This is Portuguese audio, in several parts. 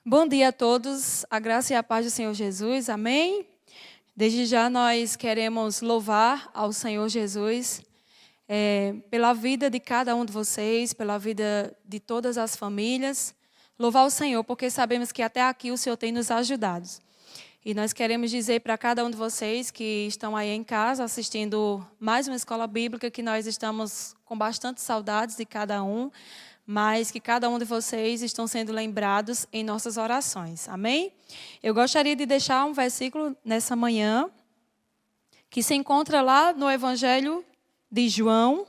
Bom dia a todos, a graça e a paz do Senhor Jesus, amém? Desde já nós queremos louvar ao Senhor Jesus pela vida de cada um de vocês, pela vida de todas as famílias. Louvar o Senhor, porque sabemos que até aqui o Senhor tem nos ajudado. E nós queremos dizer para cada um de vocês que estão aí em casa assistindo mais uma escola bíblica que nós estamos com bastante saudades de cada um, mas que cada um de vocês estão sendo lembrados em nossas orações. Amém? Eu gostaria de deixar um versículo nessa manhã que se encontra lá no Evangelho de João,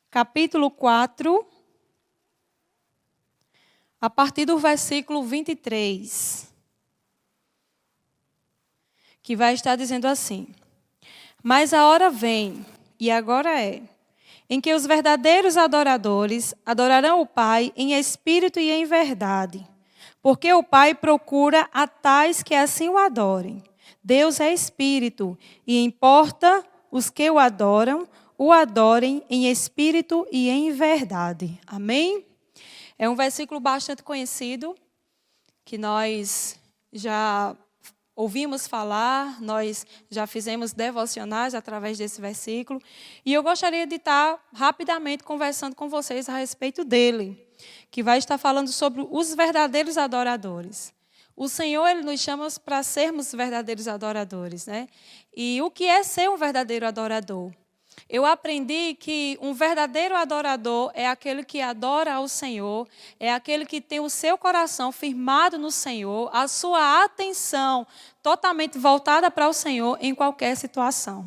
capítulo 4, a partir do versículo 23, que vai estar dizendo assim: Mas a hora vem, e agora é, em que os verdadeiros adoradores adorarão o Pai em espírito e em verdade, porque o Pai procura a tais que assim o adorem. Deus é espírito, e importa os que o adorem em espírito e em verdade. Amém? É um versículo bastante conhecido, que nós já ouvimos falar, nós já fizemos devocionais através desse versículo. E eu gostaria de estar rapidamente conversando com vocês a respeito dele, que vai estar falando sobre os verdadeiros adoradores. O Senhor, Ele nos chama para sermos verdadeiros adoradores, né? E o que é ser um verdadeiro adorador? Eu aprendi que um verdadeiro adorador é aquele que adora ao Senhor, é aquele que tem o seu coração firmado no Senhor, a sua atenção totalmente voltada para o Senhor em qualquer situação.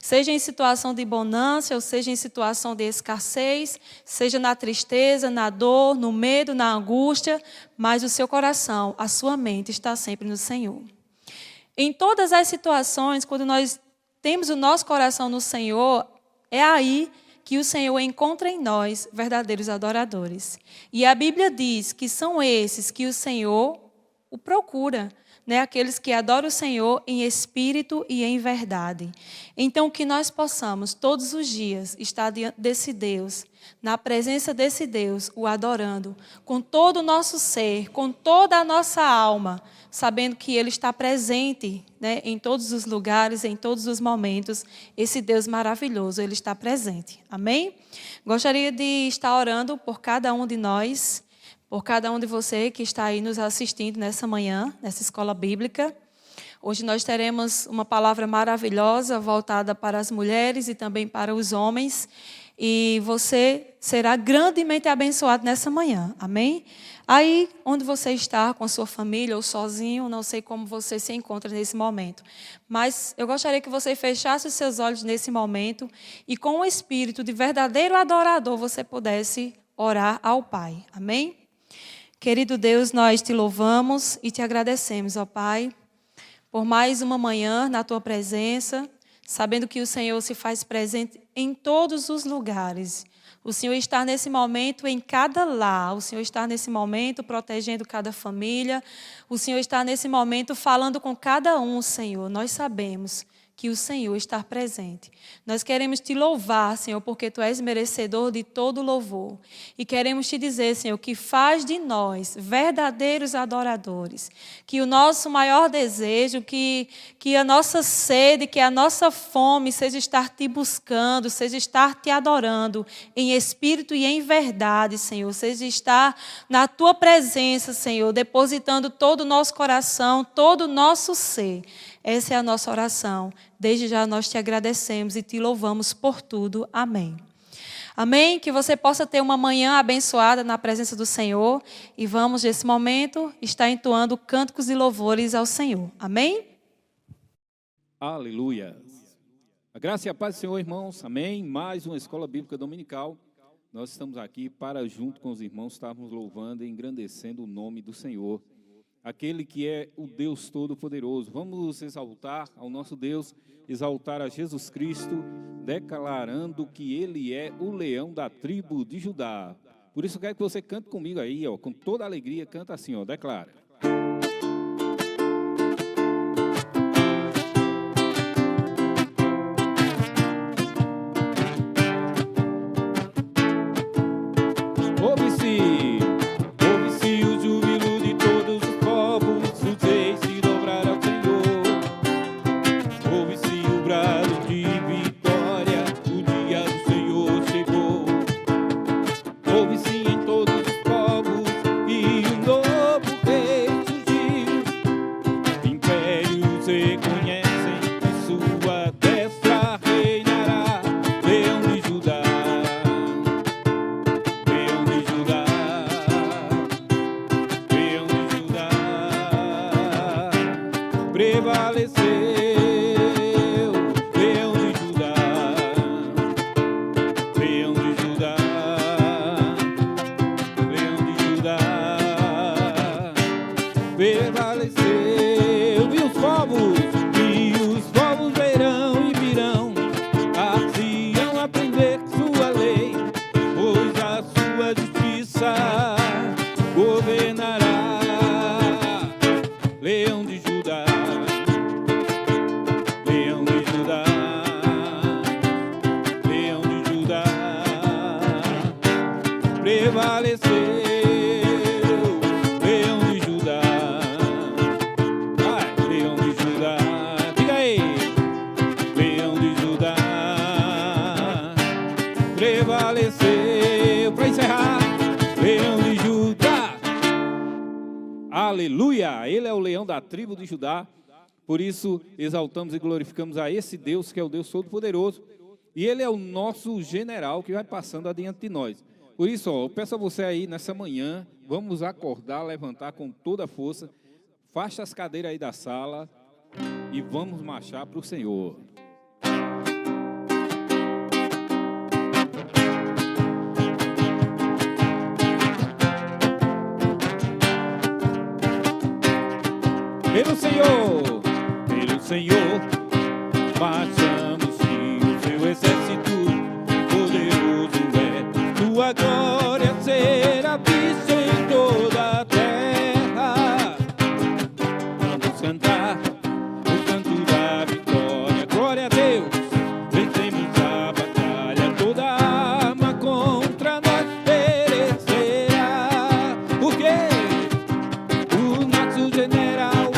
Seja em situação de bonança, ou seja em situação de escassez, seja na tristeza, na dor, no medo, na angústia, mas o seu coração, a sua mente está sempre no Senhor. Em todas as situações, quando nós temos o nosso coração no Senhor, é aí que o Senhor encontra em nós verdadeiros adoradores. E a Bíblia diz que são esses que o Senhor o procura, né? Aqueles que adoram o Senhor em espírito e em verdade. Então, que nós possamos todos os dias estar diante desse Deus, na presença desse Deus, o adorando com todo o nosso ser, com toda a nossa alma, sabendo que Ele está presente, né, em todos os lugares, em todos os momentos. Esse Deus maravilhoso, Ele está presente. Amém? Gostaria de estar orando por cada um de nós, por cada um de vocês que está aí nos assistindo nessa manhã, nessa escola bíblica. Hoje nós teremos uma palavra maravilhosa voltada para as mulheres e também para os homens. E você será grandemente abençoado nessa manhã. Amém? Aí, onde você está, com a sua família ou sozinho, não sei como você se encontra nesse momento. Mas eu gostaria que você fechasse os seus olhos nesse momento e com o espírito de verdadeiro adorador você pudesse orar ao Pai. Amém? Querido Deus, nós te louvamos e te agradecemos, ó Pai, por mais uma manhã na tua presença, sabendo que o Senhor se faz presente em todos os lugares. O Senhor está nesse momento em cada lar, o Senhor está nesse momento protegendo cada família, o Senhor está nesse momento falando com cada um, Senhor. Nós sabemos que o Senhor está presente. Nós queremos te louvar, Senhor, porque tu és merecedor de todo louvor. E queremos te dizer, Senhor, que faz de nós verdadeiros adoradores. Que o nosso maior desejo, que a nossa sede, que a nossa fome seja estar te buscando, seja estar te adorando em espírito e em verdade, Senhor. Seja estar na tua presença, Senhor, depositando todo o nosso coração, todo o nosso ser. Essa é a nossa oração. Desde já nós te agradecemos e te louvamos por tudo. Amém. Amém? Que você possa ter uma manhã abençoada na presença do Senhor. E vamos, nesse momento, estar entoando cânticos e louvores ao Senhor. Amém? Aleluia. A graça e a paz do Senhor, irmãos. Amém? Mais uma escola bíblica dominical. Nós estamos aqui para, junto com os irmãos, estarmos louvando e engrandecendo o nome do Senhor. Aquele que é o Deus Todo-Poderoso. Vamos exaltar ao nosso Deus, exaltar a Jesus Cristo, declarando que Ele é o leão da tribo de Judá. Por isso eu quero que você cante comigo aí, ó, com toda alegria, canta assim, ó, declara. Ouve-se o júbilo de prevaleceu, Leão de Judá, Leão de Judá, Leão de Judá, prevaleceu, e os povos verão e virão a Sião aprender sua lei, pois a sua justiça governará. Leão de Judá, Leão de Judá, Leão de Judá, prevaleceu, Leão de Judá, vai, Leão de Judá, diga aí, Leão de Judá, prevaleceu, para encerrar, Leão de Judá. Aleluia! Ele é o leão da tribo de Judá, por isso exaltamos e glorificamos a esse Deus que é o Deus Todo-Poderoso, e Ele é o nosso general que vai passando adiante de nós. Por isso, eu peço a você aí nessa manhã, vamos acordar, levantar com toda a força, faça as cadeiras aí da sala e vamos marchar para o Senhor. Pelo Senhor, marchamos e o seu exército poderoso é. Tua glória será vista em toda a terra. Vamos cantar o canto da vitória. Glória a Deus, vencemos a batalha. Toda arma contra nós perecerá. Por quê? O nosso general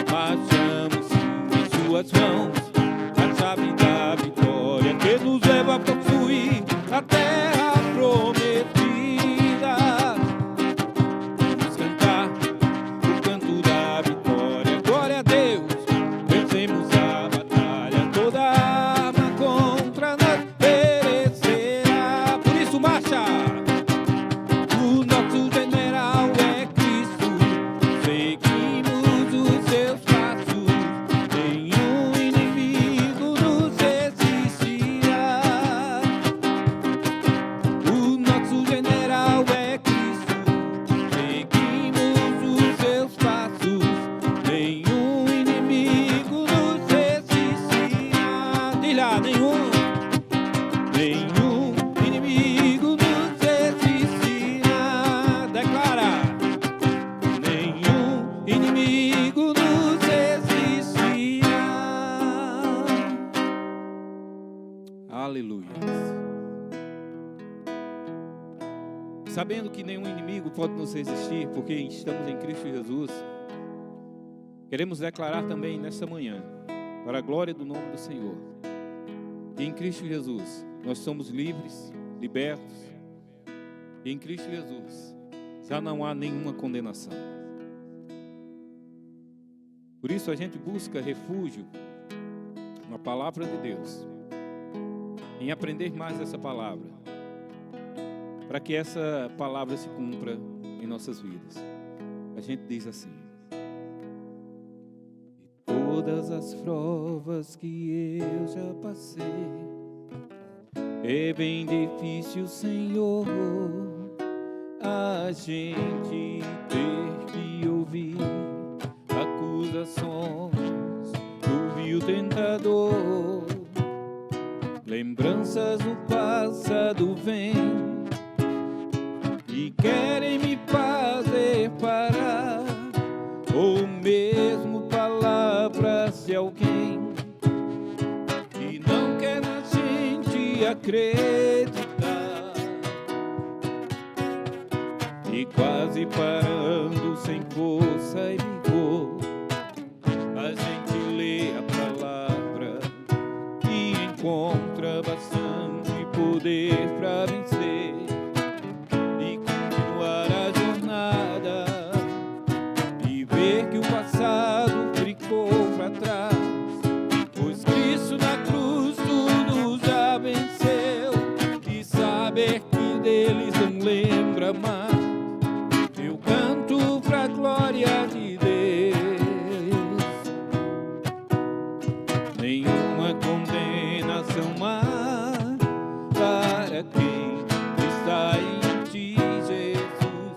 marchamos em suas mãos, a chave da vitória que nos leva a possuir a terra prometida. Vamos cantar o canto da vitória. Glória a Deus, vencemos a batalha. Toda arma contra nós perecerá. Por isso marcha. O nosso general é Cristo. Seguimos os seus passos, nenhum inimigo nos resistirá. O nosso general é Cristo. Seguimos os seus passos, nenhum inimigo nos resistirá. Diz lá, nenhum inimigo nos resistirá. Declara. Inimigo nos resistirá. Aleluia. Sabendo que nenhum inimigo pode nos resistir, porque estamos em Cristo Jesus, queremos declarar também nessa manhã, para a glória do nome do Senhor, que em Cristo Jesus nós somos livres, libertos, e em Cristo Jesus já não há nenhuma condenação. Por isso a gente busca refúgio na palavra de Deus, em aprender mais essa palavra, para que essa palavra se cumpra em nossas vidas. A gente diz assim: e todas as provas que eu já passei, é bem difícil, Senhor, a gente ter que ouvir acusações do vil tentador. Lembranças do passado vêm e querem me fazer parar, ou mesmo palavras de alguém que não quer na gente acreditar, e quase parando sem força e vigor, a gente lê a palavra e encontra bastante para quem está em ti, Jesus,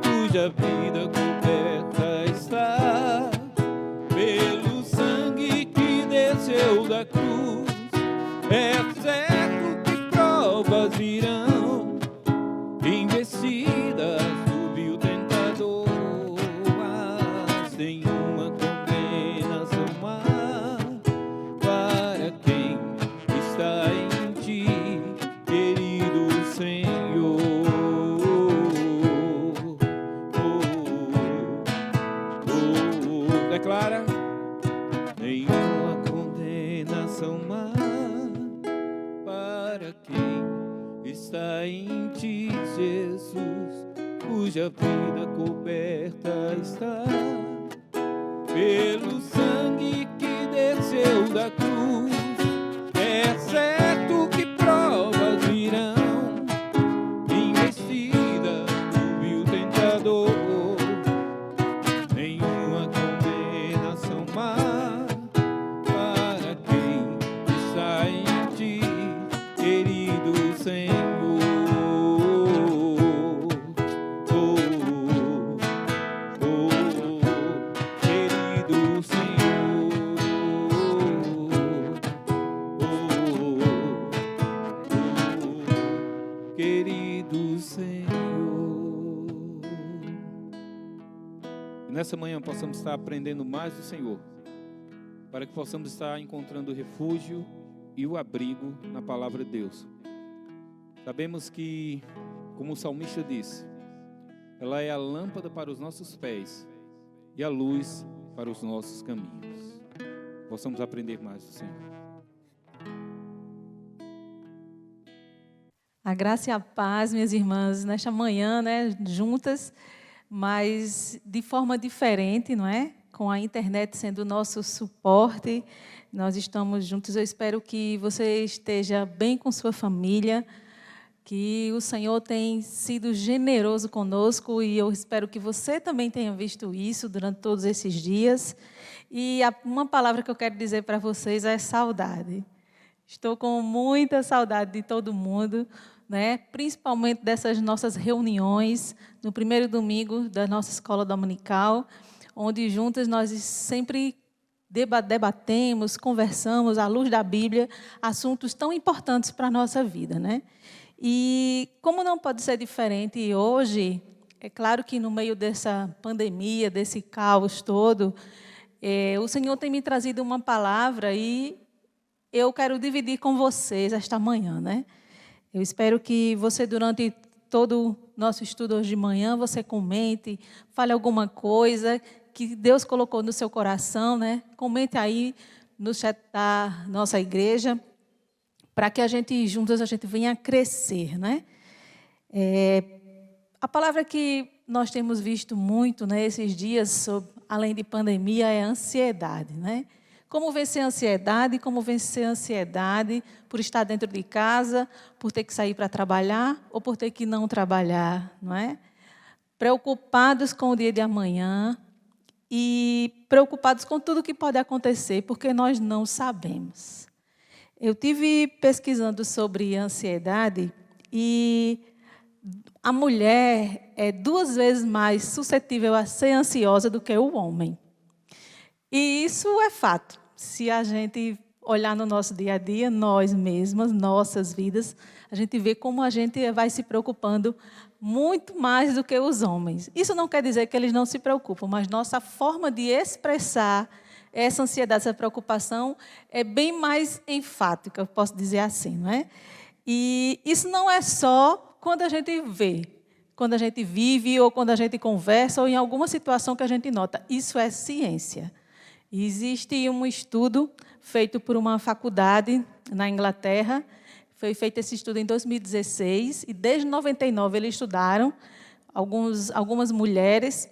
cuja vida coberta está pelo sangue que desceu da cruz. É certo que provas virão, investidas do vil tentador, mas nenhuma condenação há para quem está em ti, querido Senhor. Declara: nenhuma condenação há para quem está em ti, Jesus, cuja vida coberta está pelo sangue que desceu da cruz. É certo que provas virão, investida do vil tentador, nenhuma condenação há para quem está em ti, querido Senhor. Querido Senhor. Querido Senhor. E nessa manhã possamos estar aprendendo mais do Senhor, para que possamos estar encontrando o refúgio e o abrigo na palavra de Deus. Sabemos que, como o salmista disse, ela é a lâmpada para os nossos pés e a luz para os nossos caminhos. Possamos aprender mais do Senhor. A graça e a paz, minhas irmãs, nesta manhã, juntas, mas de forma diferente, não é? Com a internet sendo o nosso suporte, nós estamos juntos. Eu espero que você esteja bem com sua família, que o Senhor tem sido generoso conosco e eu espero que você também tenha visto isso durante todos esses dias. E uma palavra que eu quero dizer para vocês é saudade. Estou com muita saudade de todo mundo, né? Principalmente dessas nossas reuniões no primeiro domingo da nossa escola dominical, onde juntas nós sempre debatemos, conversamos à luz da Bíblia, assuntos tão importantes para a nossa vida, né? E como não pode ser diferente hoje, é claro que no meio dessa pandemia, desse caos todo, o Senhor tem me trazido uma palavra e eu quero dividir com vocês esta manhã, né? Eu espero que você, durante todo o nosso estudo hoje de manhã, você comente, fale alguma coisa que Deus colocou no seu coração, né? Comente aí no chat da nossa igreja, para que juntas a gente venha a crescer, né? A palavra que nós temos visto muito, né, esses dias, além de pandemia, é ansiedade, né? Como vencer a ansiedade? Como vencer a ansiedade por estar dentro de casa, por ter que sair para trabalhar ou por ter que não trabalhar, não é? Preocupados com o dia de amanhã e preocupados com tudo que pode acontecer, porque nós não sabemos. Eu tive pesquisando sobre ansiedade e a mulher é 2 vezes mais suscetível a ser ansiosa do que o homem. E isso é fato. Se a gente olhar no nosso dia a dia, nós mesmas, nossas vidas, a gente vê como a gente vai se preocupando muito mais do que os homens. Isso não quer dizer que eles não se preocupam, mas nossa forma de expressar essa ansiedade, essa preocupação é bem mais enfática, eu posso dizer assim, não é? E isso não é só quando a gente vê, quando a gente vive ou quando a gente conversa ou em alguma situação que a gente nota. Isso é ciência. Existe um estudo feito por uma faculdade na Inglaterra. Foi feito esse estudo em 2016 e desde 99 eles estudaram algumas mulheres,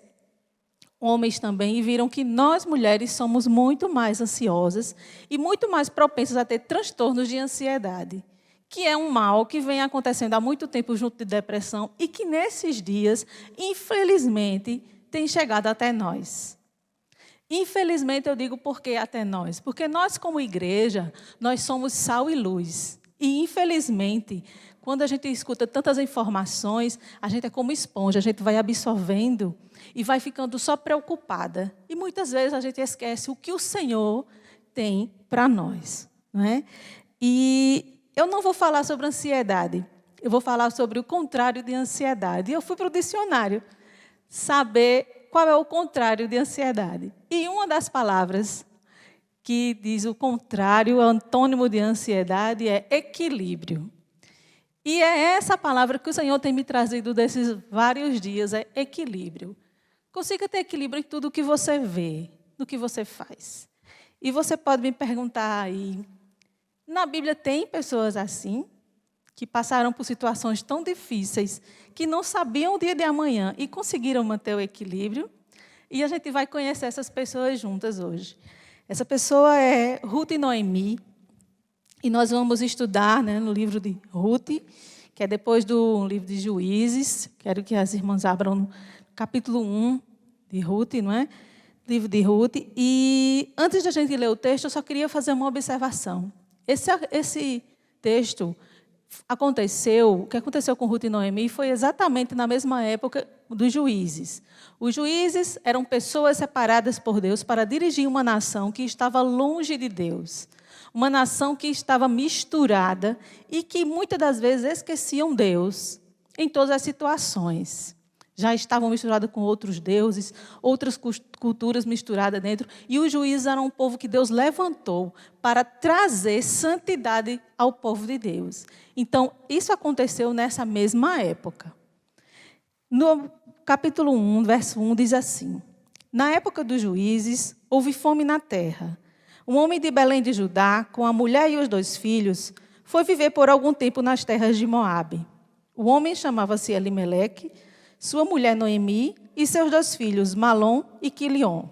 homens também, e viram que nós mulheres somos muito mais ansiosas e muito mais propensas a ter transtornos de ansiedade, que é um mal que vem acontecendo há muito tempo junto de depressão e que nesses dias, infelizmente, tem chegado até nós. Infelizmente, eu digo por que até nós? Porque nós, como igreja, nós somos sal e luz. E, infelizmente, Quando a gente escuta tantas informações, a gente é como esponja, a gente vai absorvendo e vai ficando só preocupada. E muitas vezes a gente esquece o que o Senhor tem para nós, não é? E eu não vou falar sobre ansiedade, eu vou falar sobre o contrário de ansiedade. E eu fui para o dicionário saber qual é o contrário de ansiedade. E uma das palavras que diz o contrário, o antônimo de ansiedade, é equilíbrio. E é essa palavra que o Senhor tem me trazido desses vários dias, é equilíbrio. Consiga ter equilíbrio em tudo que você vê, no que você faz. E você pode me perguntar aí, na Bíblia tem pessoas assim, que passaram por situações tão difíceis, que não sabiam o dia de amanhã e conseguiram manter o equilíbrio? E a gente vai conhecer essas pessoas juntas hoje. Essa pessoa é Ruth e Noemi, e nós vamos estudar, né, no livro de Ruth, que é depois do livro de Juízes. Quero que as irmãs abram no capítulo 1 de Ruth, não é? Livro de Ruth. E antes de a gente ler o texto, eu só queria fazer uma observação. Esse texto o que aconteceu com Ruth e Noemi foi exatamente na mesma época dos juízes. Os juízes eram pessoas separadas por Deus para dirigir uma nação que estava longe de Deus. Uma nação que estava misturada e que muitas das vezes esqueciam Deus em todas as situações. Já estavam misturados com outros deuses, outras culturas misturadas dentro. E os juízes eram um povo que Deus levantou para trazer santidade ao povo de Deus. Então, isso aconteceu nessa mesma época. No capítulo 1, verso 1, diz assim: Na época dos juízes, houve fome na terra. Um homem de Belém de Judá, com a mulher e os 2 filhos, foi viver por algum tempo nas terras de Moabe. O homem chamava-se Elimeleque, sua mulher Noemi e seus 2 filhos, Malom e Quilion.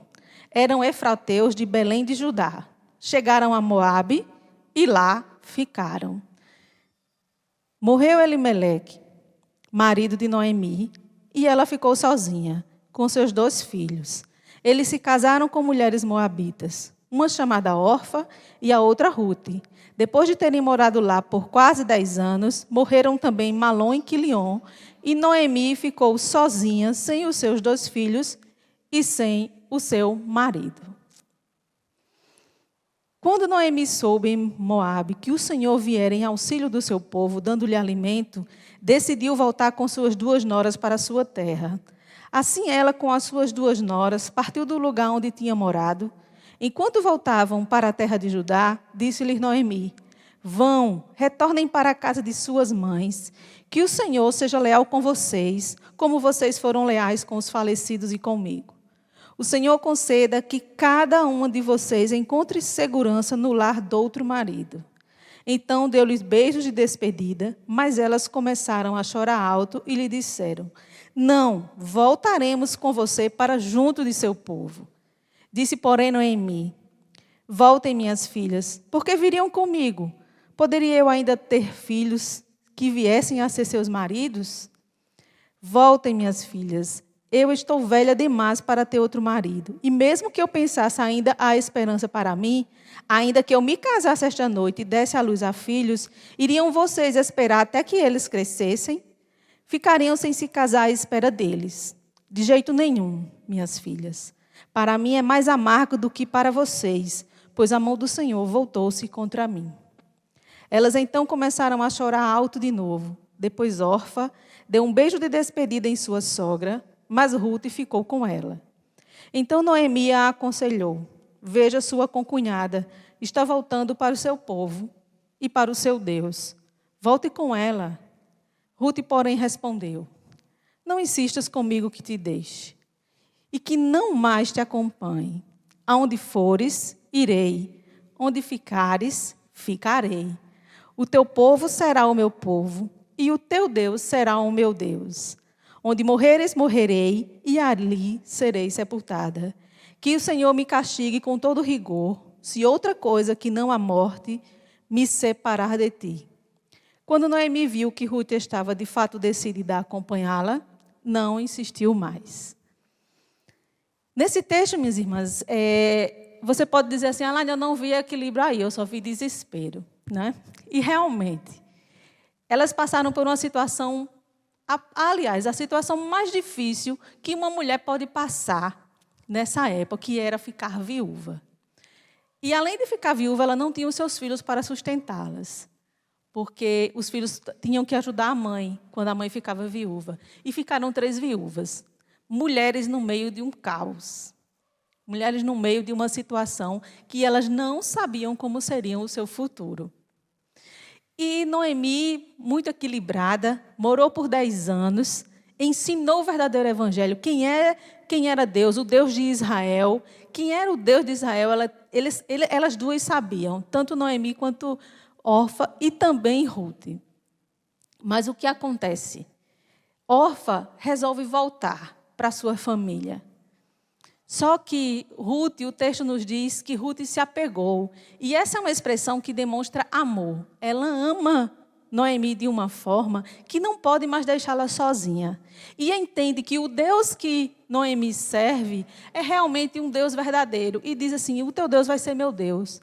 Eram efrateus de Belém de Judá. Chegaram a Moabe e lá ficaram. Morreu Elimeleque, marido de Noemi, e ela ficou sozinha, com seus 2 filhos. Eles se casaram com mulheres moabitas, uma chamada Orfa e a outra Ruth. Depois de terem morado lá por quase 10 anos, morreram também Malom e Quilion, e Noemi ficou sozinha, sem os seus 2 filhos e sem o seu marido. Quando Noemi soube em Moabe que o Senhor viera em auxílio do seu povo, dando-lhe alimento, decidiu voltar com suas 2 noras para a sua terra. Assim ela, com as suas 2 noras, partiu do lugar onde tinha morado. Enquanto voltavam para a terra de Judá, disse-lhes Noemi: Vão, retornem para a casa de suas mães, que o Senhor seja leal com vocês, como vocês foram leais com os falecidos e comigo. O Senhor conceda que cada uma de vocês encontre segurança no lar de outro marido. Então deu-lhes beijos de despedida, mas elas começaram a chorar alto e lhe disseram: Não, voltaremos com você para junto de seu povo. Disse, porém, Noemi: Voltem, minhas filhas, porque viriam comigo. Poderia eu ainda ter filhos que viessem a ser seus maridos? Voltem, minhas filhas. Eu estou velha demais para ter outro marido. E mesmo que eu pensasse ainda há esperança para mim, ainda que eu me casasse esta noite e desse à luz a filhos, iriam vocês esperar até que eles crescessem? Ficariam sem se casar à espera deles? De jeito nenhum, minhas filhas. Para mim é mais amargo do que para vocês, pois a mão do Senhor voltou-se contra mim. Elas então começaram a chorar alto de novo. Depois Orfa deu um beijo de despedida em sua sogra, mas Ruth ficou com ela. Então Noemi a aconselhou: Veja, sua concunhada está voltando para o seu povo e para o seu Deus. Volte com ela. Ruth, porém, respondeu: Não insistas comigo que te deixe, e que não mais te acompanhe. Aonde fores, irei. Onde ficares, ficarei. O teu povo será o meu povo, e o teu Deus será o meu Deus. Onde morreres, morrerei, e ali serei sepultada. Que o Senhor me castigue com todo rigor, se outra coisa que não a morte me separar de ti. Quando Noemi viu que Ruth estava de fato decidida a acompanhá-la, não insistiu mais. Nesse texto, minhas irmãs, você pode dizer assim: Alaine, eu não vi equilíbrio aí, eu só vi desespero, né? E realmente, elas passaram por uma situação, aliás, a situação mais difícil que uma mulher pode passar nessa época, que era ficar viúva. E, além de ficar viúva, ela não tinha os seus filhos para sustentá-las, porque os filhos tinham que ajudar a mãe quando a mãe ficava viúva. E ficaram 3 viúvas, mulheres no meio de um caos, mulheres no meio de uma situação que elas não sabiam como seria o seu futuro. E Noemi, muito equilibrada, morou por 10 anos, ensinou o verdadeiro evangelho. Quem era Deus, o Deus de Israel. Quem era o Deus de Israel, elas duas sabiam, tanto Noemi quanto Orfa e também Ruth. Mas o que acontece? Orfa resolve voltar para sua família. Só que Ruth, o texto nos diz que Ruth se apegou. E essa é uma expressão que demonstra amor. Ela ama Noemi de uma forma que não pode mais deixá-la sozinha. E entende que o Deus que Noemi serve é realmente um Deus verdadeiro. E diz assim, o teu Deus vai ser meu Deus.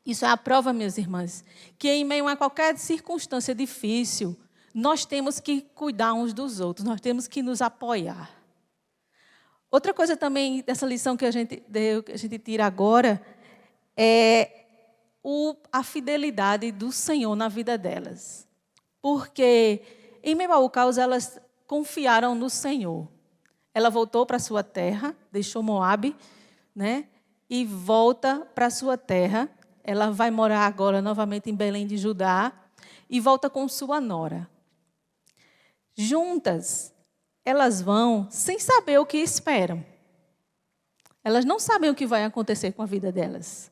Isso é a prova, minhas irmãs, que em meio a qualquer circunstância difícil, nós temos que cuidar uns dos outros, nós temos que nos apoiar. Outra coisa também dessa lição que a gente tira agora é a fidelidade do Senhor na vida delas. Porque em meio ao caos elas confiaram no Senhor. Ela voltou para sua terra, deixou Moabe, né? E volta para sua terra. Ela vai morar agora novamente em Belém de Judá e volta com sua nora. Juntas, elas vão sem saber o que esperam. Elas não sabem o que vai acontecer com a vida delas.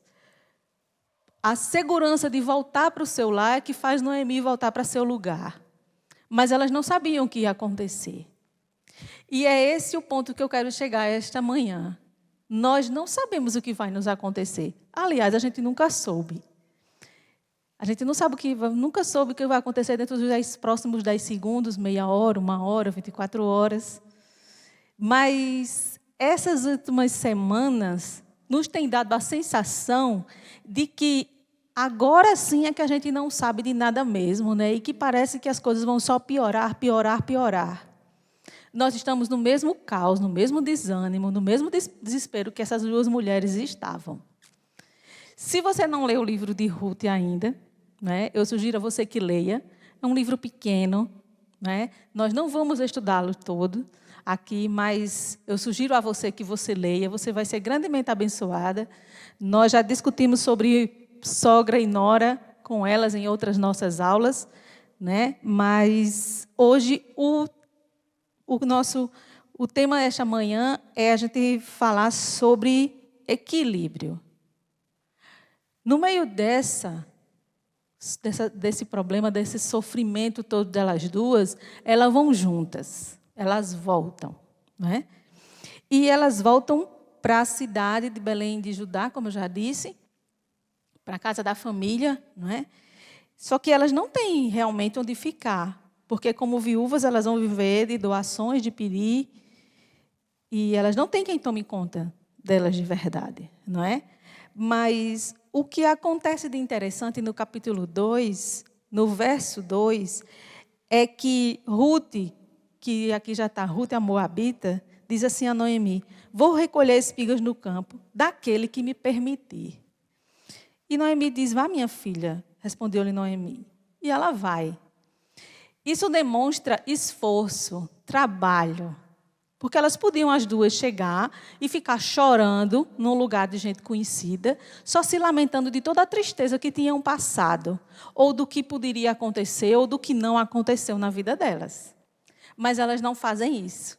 A segurança de voltar para o seu lar é que faz Noemi voltar para seu lugar. Mas elas não sabiam o que ia acontecer. E é esse o ponto que eu quero chegar esta manhã. Nós não sabemos o que vai nos acontecer. Aliás, a gente nunca soube. A gente não sabe nunca soube o que vai acontecer dentro dos próximos 10 segundos, meia hora, 1 hora, 24 horas. Mas essas últimas semanas nos têm dado a sensação de que agora sim é que a gente não sabe de nada mesmo, né? E que parece que as coisas vão só piorar, piorar, piorar. Nós estamos no mesmo caos, no mesmo desânimo, no mesmo desespero que essas 2 mulheres estavam. Se você não leu o livro de Ruth ainda, né, eu sugiro a você que leia. É um livro pequeno, né? Nós não vamos estudá-lo todo aqui, mas eu sugiro a você que você leia. Você vai ser grandemente abençoada. Nós já discutimos sobre sogra e nora com elas em outras nossas aulas, né? Mas hoje o tema desta manhã é a gente falar sobre equilíbrio. No meio desse problema, desse sofrimento todo delas duas, elas vão juntas, elas voltam, né? E elas voltam para a cidade de Belém de Judá, como eu já disse, para a casa da família, não é? Só que elas não têm realmente onde ficar, porque como viúvas elas vão viver de doações, de pedir, e elas não têm quem tome conta delas de verdade, não é? Mas o que acontece de interessante no capítulo 2, no verso 2, é que Ruth, que aqui já está, Ruth a Moabita, diz assim a Noemi, vou recolher espigas no campo daquele que me permitir. E Noemi diz, vá minha filha, respondeu-lhe Noemi. E ela vai. Isso demonstra esforço, trabalho. Porque elas podiam as duas chegar e ficar chorando num lugar de gente conhecida, só se lamentando de toda a tristeza que tinham passado, ou do que poderia acontecer, ou do que não aconteceu na vida delas. Mas elas não fazem isso.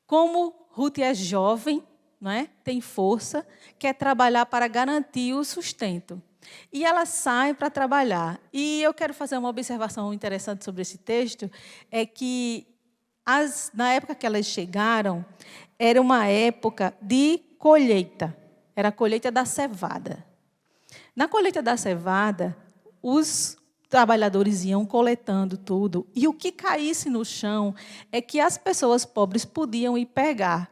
Como Ruth é jovem, não é? Tem força, quer trabalhar para garantir o sustento. E ela sai para trabalhar. E eu quero fazer uma observação interessante sobre esse texto, é que na época que elas chegaram, era uma época de colheita. Era a colheita da cevada. Na colheita da cevada, os trabalhadores iam coletando tudo. E o que caísse no chão é que as pessoas pobres podiam ir pegar.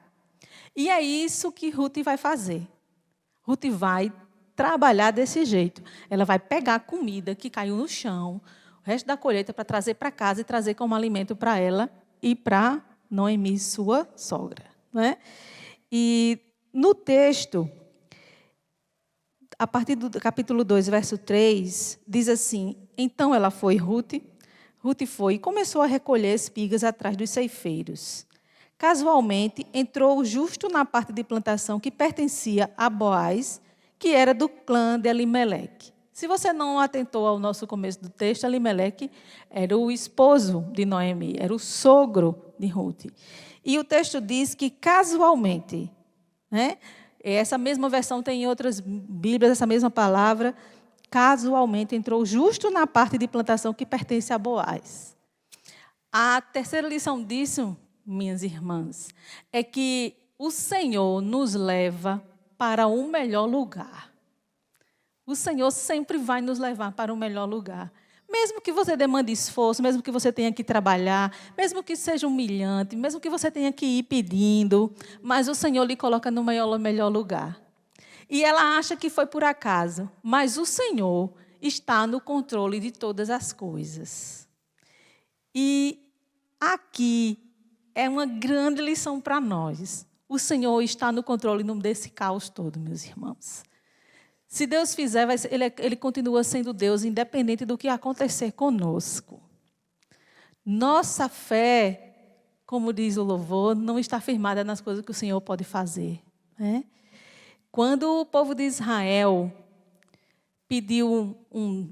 E é isso que Ruth vai fazer. Ruth vai trabalhar desse jeito. Ela vai pegar a comida que caiu no chão, resto da colheita para trazer para casa e trazer como alimento para ela e para Noemi, sua sogra. Né? E no texto, a partir do capítulo 2, verso 3, diz assim: então ela foi, Ruth foi e começou a recolher espigas atrás dos ceifeiros. Casualmente, entrou justo na parte de plantação que pertencia a Boaz, que era do clã de Elimeleque. Se você não atentou ao nosso começo do texto, Elimeleque era o esposo de Noemi, era o sogro de Ruth. E o texto diz que casualmente, né? Essa mesma versão tem em outras Bíblias, essa mesma palavra, casualmente entrou justo na parte de plantação que pertence a Boaz. A terceira lição disso, minhas irmãs, é que o Senhor nos leva para um melhor lugar. O Senhor sempre vai nos levar para um melhor lugar. Mesmo que você demande esforço, mesmo que você tenha que trabalhar, mesmo que seja humilhante, mesmo que você tenha que ir pedindo, mas o Senhor lhe coloca no melhor lugar. E ela acha que foi por acaso, mas o Senhor está no controle de todas as coisas. E aqui é uma grande lição para nós. O Senhor está no controle desse caos todo, meus irmãos. Se Deus fizer, Ele continua sendo Deus, independente do que acontecer conosco. Nossa fé, como diz o louvor, não está firmada nas coisas que o Senhor pode fazer. Né? Quando o povo de Israel pediu um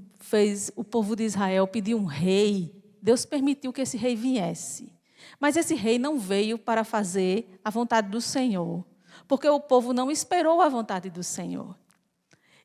rei, Deus permitiu que esse rei viesse. Mas esse rei não veio para fazer a vontade do Senhor, porque o povo não esperou a vontade do Senhor.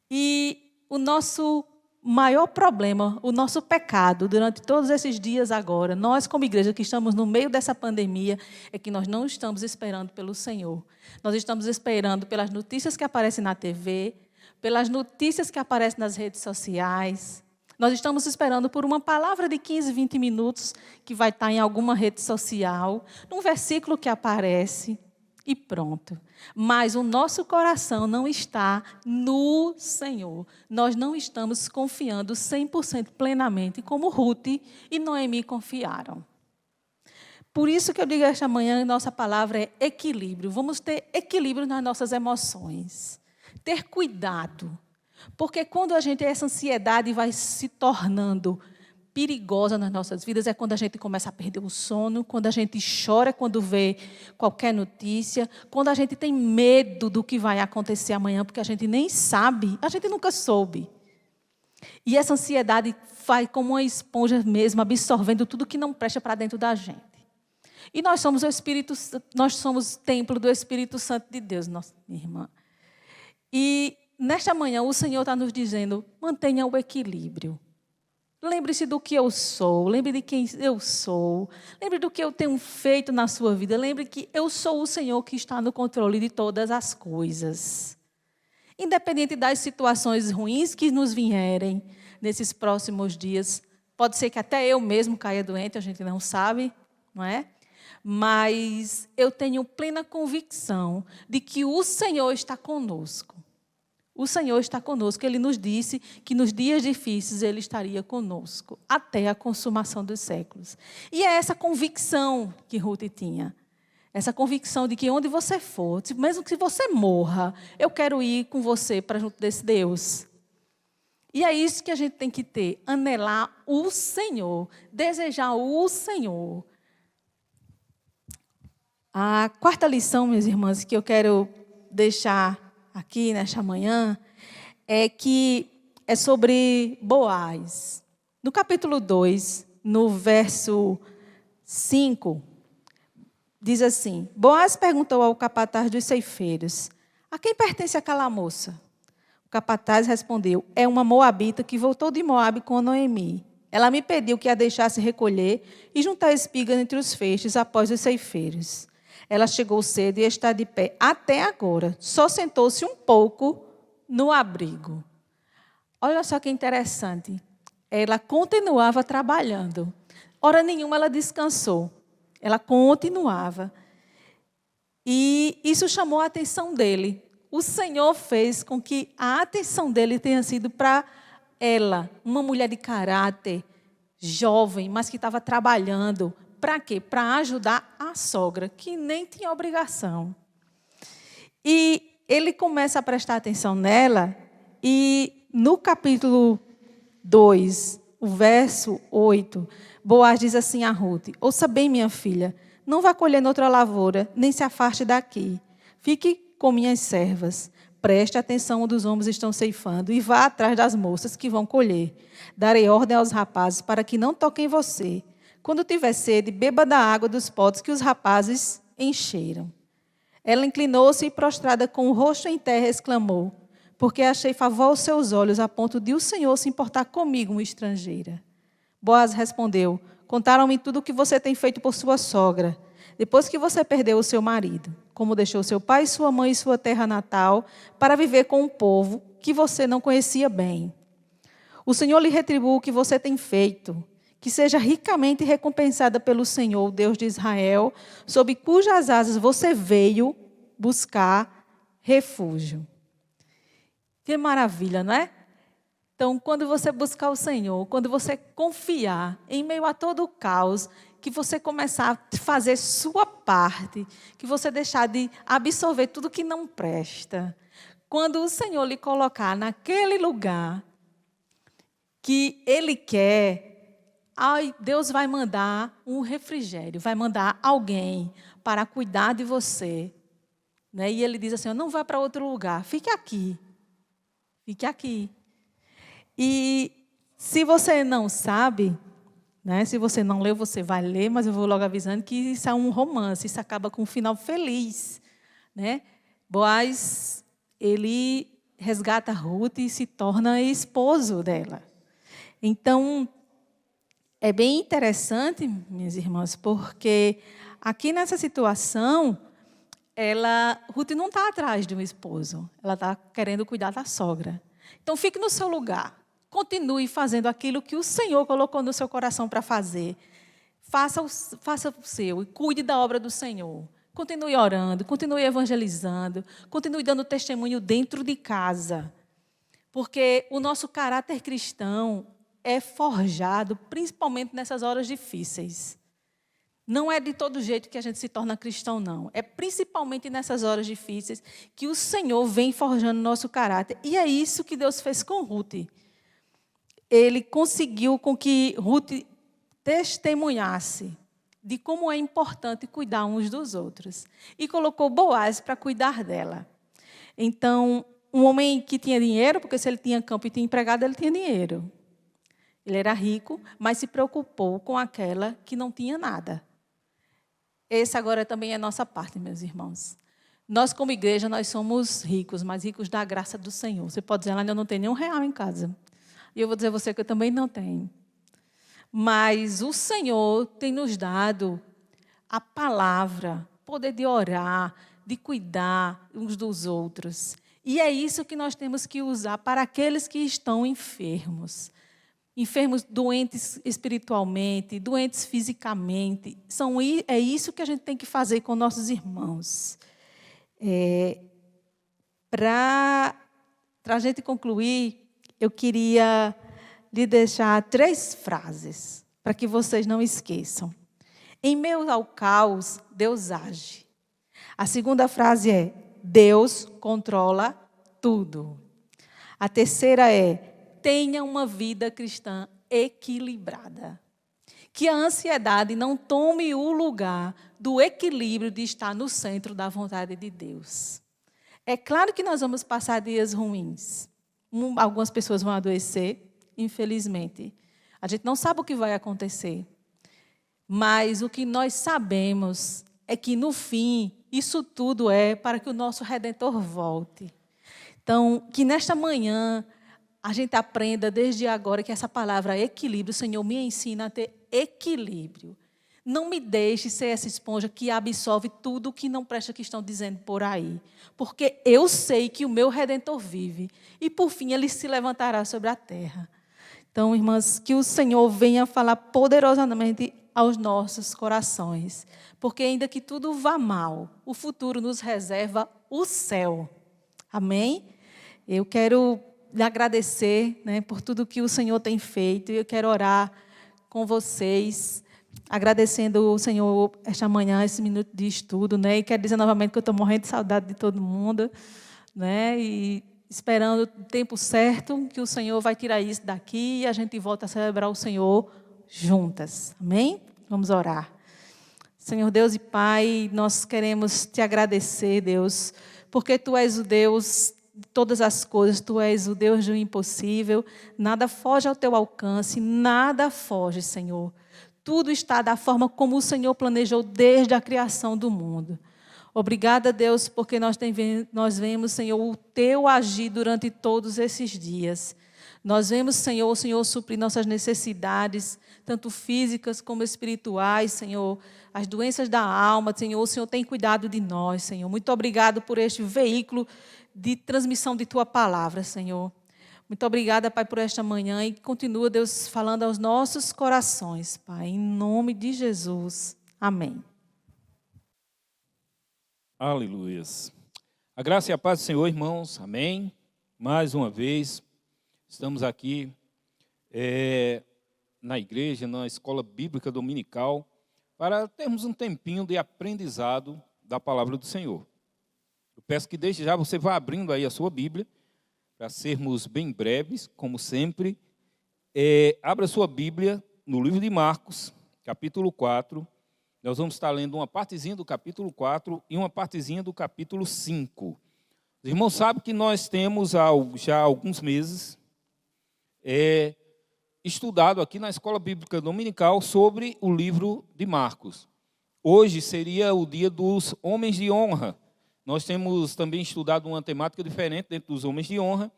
E o nosso maior problema, o nosso pecado, durante todos esses dias agora, nós como igreja que estamos no meio dessa pandemia, é que nós não estamos esperando pelo Senhor. Nós estamos esperando pelas notícias que aparecem na TV, pelas notícias que aparecem nas redes sociais. Nós estamos esperando por uma palavra de 15, 20 minutos que vai estar em alguma rede social, num versículo que aparece e pronto. Mas o nosso coração não está no Senhor. Nós não estamos confiando 100% plenamente como Ruth e Noemi confiaram. Por isso que eu digo esta manhã, nossa palavra é equilíbrio. Vamos ter equilíbrio nas nossas emoções. Ter cuidado. Porque quando essa ansiedade vai se tornando perigosa nas nossas vidas, é quando a gente começa a perder o sono, quando a gente chora quando vê qualquer notícia, quando a gente tem medo do que vai acontecer amanhã, porque a gente nem sabe, a gente nunca soube. E essa ansiedade vai como uma esponja mesmo, absorvendo tudo que não presta para dentro da gente. E nós somos o templo do Espírito Santo de Deus, nossa irmã. E nesta manhã o Senhor está nos dizendo, mantenha o equilíbrio. Lembre-se do que eu sou, lembre de quem eu sou, lembre do que eu tenho feito na sua vida, lembre que eu sou o Senhor que está no controle de todas as coisas. Independente das situações ruins que nos vierem nesses próximos dias, pode ser que até eu mesmo caia doente, a gente não sabe, não é? Mas eu tenho plena convicção de que o Senhor está conosco. O Senhor está conosco. Ele nos disse que nos dias difíceis Ele estaria conosco, até a consumação dos séculos. E é essa convicção que Ruth tinha. Essa convicção de que onde você for, mesmo que você morra, eu quero ir com você para junto desse Deus. E é isso que a gente tem que ter, anelar o Senhor, desejar o Senhor. A quarta lição, minhas irmãs, que eu quero deixar aqui nesta manhã, é sobre Boaz. No capítulo 2, no verso 5, diz assim: Boaz perguntou ao capataz dos ceifeiros, a quem pertence aquela moça? O capataz respondeu, é uma moabita que voltou de Moabe com Noemi. Ela me pediu que a deixasse recolher e juntar espigas entre os feixes após os ceifeiros. Ela chegou cedo e está de pé até agora. Só sentou-se um pouco no abrigo. Olha só que interessante. Ela continuava trabalhando. Hora nenhuma ela descansou. Ela continuava. E isso chamou a atenção dele. O Senhor fez com que a atenção dele tenha sido para ela, uma mulher de caráter, jovem, mas que estava trabalhando. Para quê? Para ajudar a sogra, que nem tinha obrigação. E ele começa a prestar atenção nela, e no capítulo 2, o verso 8, Boaz diz assim a Ruth: ouça bem, minha filha, não vá colher noutra lavoura, nem se afaste daqui. Fique com minhas servas. Preste atenção onde os homens estão ceifando e vá atrás das moças que vão colher. Darei ordem aos rapazes para que não toquem em você. Quando tiver sede, beba da água dos potes que os rapazes encheram. Ela inclinou-se e, prostrada com o rosto em terra, exclamou: porque achei favor aos seus olhos, a ponto de o Senhor se importar comigo, uma estrangeira. Boaz respondeu: contaram-me tudo o que você tem feito por sua sogra, depois que você perdeu o seu marido, como deixou seu pai, sua mãe e sua terra natal, para viver com um povo que você não conhecia bem. O Senhor lhe retribua o que você tem feito, que seja ricamente recompensada pelo Senhor, Deus de Israel, sob cujas asas você veio buscar refúgio. Que maravilha, não é? Então, quando você buscar o Senhor, quando você confiar em meio a todo o caos, que você começar a fazer sua parte, que você deixar de absorver tudo que não presta. Quando o Senhor lhe colocar naquele lugar que Ele quer, Deus vai mandar um refrigério, vai mandar alguém para cuidar de você. Né? E Ele diz assim: não vá para outro lugar, fique aqui. Fique aqui. E se você não sabe, né, se você não leu, você vai ler, mas eu vou logo avisando que isso é um romance, isso acaba com um final feliz. Né? Boaz, ele resgata Ruth e se torna esposo dela. Então, é bem interessante, minhas irmãs, porque aqui nessa situação, Ruth não está atrás de um esposo, ela está querendo cuidar da sogra. Então, fique no seu lugar. Continue fazendo aquilo que o Senhor colocou no seu coração para fazer. Faça o seu e cuide da obra do Senhor. Continue orando, continue evangelizando, continue dando testemunho dentro de casa. Porque o nosso caráter cristão é forjado principalmente nessas horas difíceis. Não é de todo jeito que a gente se torna cristão, não. É principalmente nessas horas difíceis que o Senhor vem forjando nosso caráter. E é isso que Deus fez com Ruth. Ele conseguiu com que Ruth testemunhasse de como é importante cuidar uns dos outros. E colocou Boaz para cuidar dela. Então, um homem que tinha dinheiro, porque se ele tinha campo e tinha empregado, ele tinha dinheiro. Ele era rico, mas se preocupou com aquela que não tinha nada. Essa agora também é nossa parte, meus irmãos. Nós, como igreja, nós somos ricos, mas ricos da graça do Senhor. Você pode dizer: eu não tenho nenhum real em casa. E eu vou dizer a você que eu também não tenho. Mas o Senhor tem nos dado a palavra, poder de orar, de cuidar uns dos outros. E é isso que nós temos que usar para aqueles que estão enfermos. Enfermos, doentes espiritualmente, doentes fisicamente. É isso que a gente tem que fazer com nossos irmãos. Para a gente concluir, eu queria lhe deixar 3 frases, para que vocês não esqueçam. Em meio ao caos, Deus age. A segunda frase é: Deus controla tudo. A terceira é: tenha uma vida cristã equilibrada. Que a ansiedade não tome o lugar do equilíbrio de estar no centro da vontade de Deus. É claro que nós vamos passar dias ruins. Algumas pessoas vão adoecer, infelizmente. A gente não sabe o que vai acontecer. Mas o que nós sabemos é que, no fim, isso tudo é para que o nosso Redentor volte. Então, que nesta manhã a gente aprenda desde agora que essa palavra equilíbrio, o Senhor me ensina a ter equilíbrio. Não me deixe ser essa esponja que absorve tudo o que não presta, que estão dizendo por aí. Porque eu sei que o meu Redentor vive e, por fim, Ele se levantará sobre a terra. Então, irmãs, que o Senhor venha falar poderosamente aos nossos corações. Porque ainda que tudo vá mal, o futuro nos reserva o céu. Amém? Eu quero lhe agradecer, né, por tudo que o Senhor tem feito, e eu quero orar com vocês, agradecendo o Senhor esta manhã, esse minuto de estudo, né? E quero dizer novamente que eu estou morrendo de saudade de todo mundo, né? E esperando o tempo certo que o Senhor vai tirar isso daqui e a gente volta a celebrar o Senhor juntas. Amém? Vamos orar. Senhor Deus e Pai, nós queremos te agradecer, Deus, porque Tu és o Deus de todas as coisas, Tu és o Deus do impossível, nada foge ao Teu alcance, nada foge, Senhor. Tudo está da forma como o Senhor planejou desde a criação do mundo. Obrigada, Deus, porque nós vemos, Senhor, o Teu agir durante todos esses dias. Nós vemos, Senhor, o Senhor suprir nossas necessidades, tanto físicas como espirituais, Senhor, as doenças da alma, Senhor, o Senhor tem cuidado de nós, Senhor. Muito obrigado por este veículo de transmissão de Tua palavra, Senhor. Muito obrigada, Pai, por esta manhã e continua, Deus, falando aos nossos corações, Pai, em nome de Jesus. Amém. Aleluia. A graça e a paz do Senhor, irmãos. Amém. Mais uma vez, estamos aqui na igreja, na escola bíblica dominical, para termos um tempinho de aprendizado da palavra do Senhor. Eu peço que desde já você vá abrindo aí a sua Bíblia, para sermos bem breves, como sempre. Abra a sua Bíblia no livro de Marcos, capítulo 4. Nós vamos estar lendo uma partezinha do capítulo 4 e uma partezinha do capítulo 5. Os irmãos sabem que nós temos já há alguns meses estudado aqui na Escola Bíblica Dominical sobre o livro de Marcos. Hoje seria o dia dos homens de honra. Nós temos também estudado uma temática diferente dentro dos homens de honra,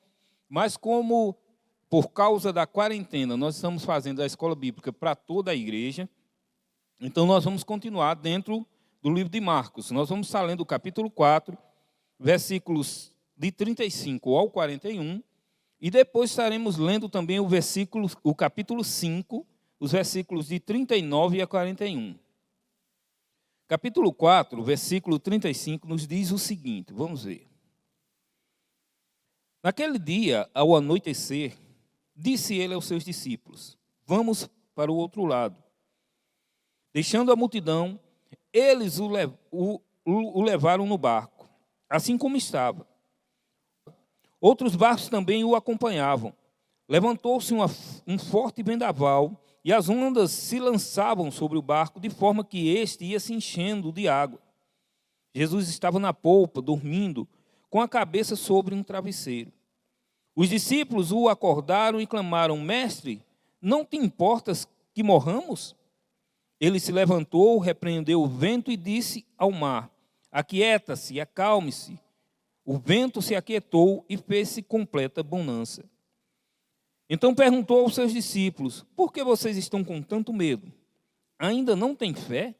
mas como por causa da quarentena nós estamos fazendo a Escola Bíblica para toda a igreja, então nós vamos continuar dentro do livro de Marcos. Nós vamos estar lendo o capítulo 4, versículos de 35 ao 41, e depois estaremos lendo também o capítulo 5, os versículos de 39 a 41. Capítulo 4, versículo 35, nos diz o seguinte, vamos ver. Naquele dia, ao anoitecer, disse ele aos seus discípulos, vamos para o outro lado. Deixando a multidão, eles o levaram no barco, assim como estava. Outros barcos também o acompanhavam. Levantou-se um forte vendaval e as ondas se lançavam sobre o barco, de forma que este ia se enchendo de água. Jesus estava na polpa, dormindo, com a cabeça sobre um travesseiro. Os discípulos o acordaram e clamaram, Mestre, não te importas que morramos? Ele se levantou, repreendeu o vento e disse ao mar, aquieta-se, acalme-se. O vento se aquietou e fez-se completa bonança. Então perguntou aos seus discípulos, por que vocês estão com tanto medo? Ainda não têm fé?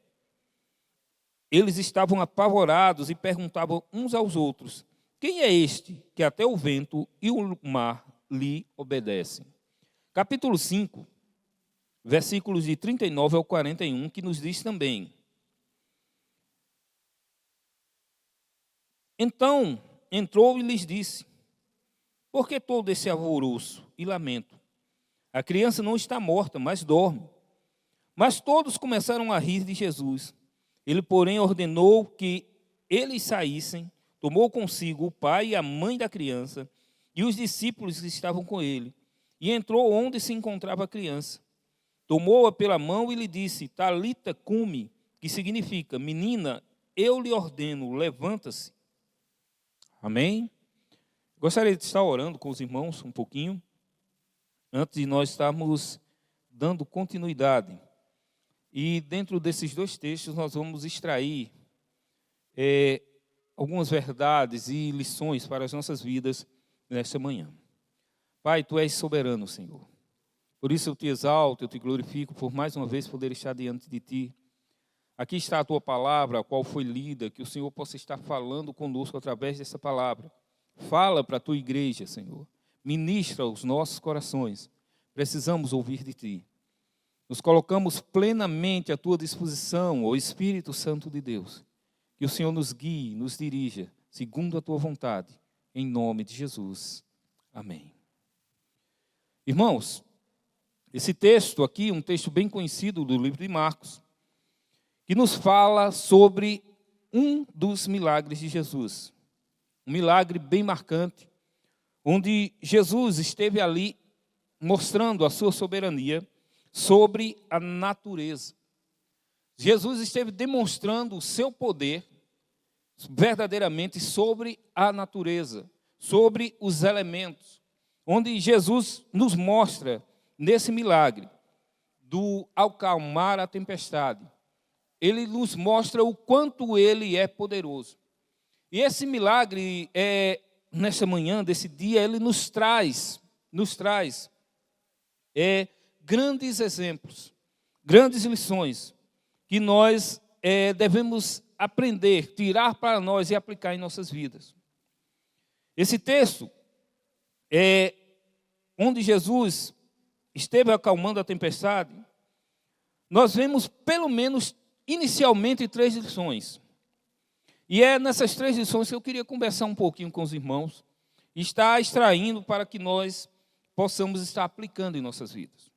Eles estavam apavorados e perguntavam uns aos outros, quem é este que até o vento e o mar lhe obedecem? Capítulo 5, versículos de 39 ao 41, que nos diz também. Então entrou e lhes disse, por que todo esse alvoroço e lamento? A criança não está morta, mas dorme. Mas todos começaram a rir de Jesus. Ele, porém, ordenou que eles saíssem, tomou consigo o pai e a mãe da criança e os discípulos que estavam com ele, e entrou onde se encontrava a criança. Tomou-a pela mão e lhe disse, Talita cumi, que significa, menina, eu lhe ordeno, levanta-se. Amém? Gostaria de estar orando com os irmãos um pouquinho, antes de nós estarmos dando continuidade. E dentro desses dois textos nós vamos extrair algumas verdades e lições para as nossas vidas nesta manhã. Pai, Tu és soberano, Senhor. Por isso eu Te exalto, eu Te glorifico por mais uma vez poder estar diante de Ti. Aqui está a Tua palavra, a qual foi lida, que o Senhor possa estar falando conosco através dessa palavra. Fala para a Tua igreja, Senhor. Ministra os nossos corações. Precisamos ouvir de Ti. Nos colocamos plenamente à Tua disposição, ó Espírito Santo de Deus. Que o Senhor nos guie, nos dirija, segundo a Tua vontade. Em nome de Jesus. Amém. Irmãos, Esse texto aqui, um texto bem conhecido do livro de Marcos, que nos fala sobre um dos milagres de Jesus. Um milagre bem marcante, onde Jesus esteve ali mostrando a sua soberania sobre a natureza. Jesus esteve demonstrando o seu poder verdadeiramente sobre a natureza, sobre os elementos, onde Jesus nos mostra, nesse milagre, do acalmar a tempestade, ele nos mostra o quanto ele é poderoso. E esse milagre, nessa manhã, desse dia, ele nos traz grandes exemplos, grandes lições, que nós devemos aprender, tirar para nós e aplicar em nossas vidas. Esse texto onde Jesus esteve acalmando a tempestade, nós vemos pelo menos inicialmente 3 lições. E é nessas 3 lições que eu queria conversar um pouquinho com os irmãos e estar extraindo para que nós possamos estar aplicando em nossas vidas.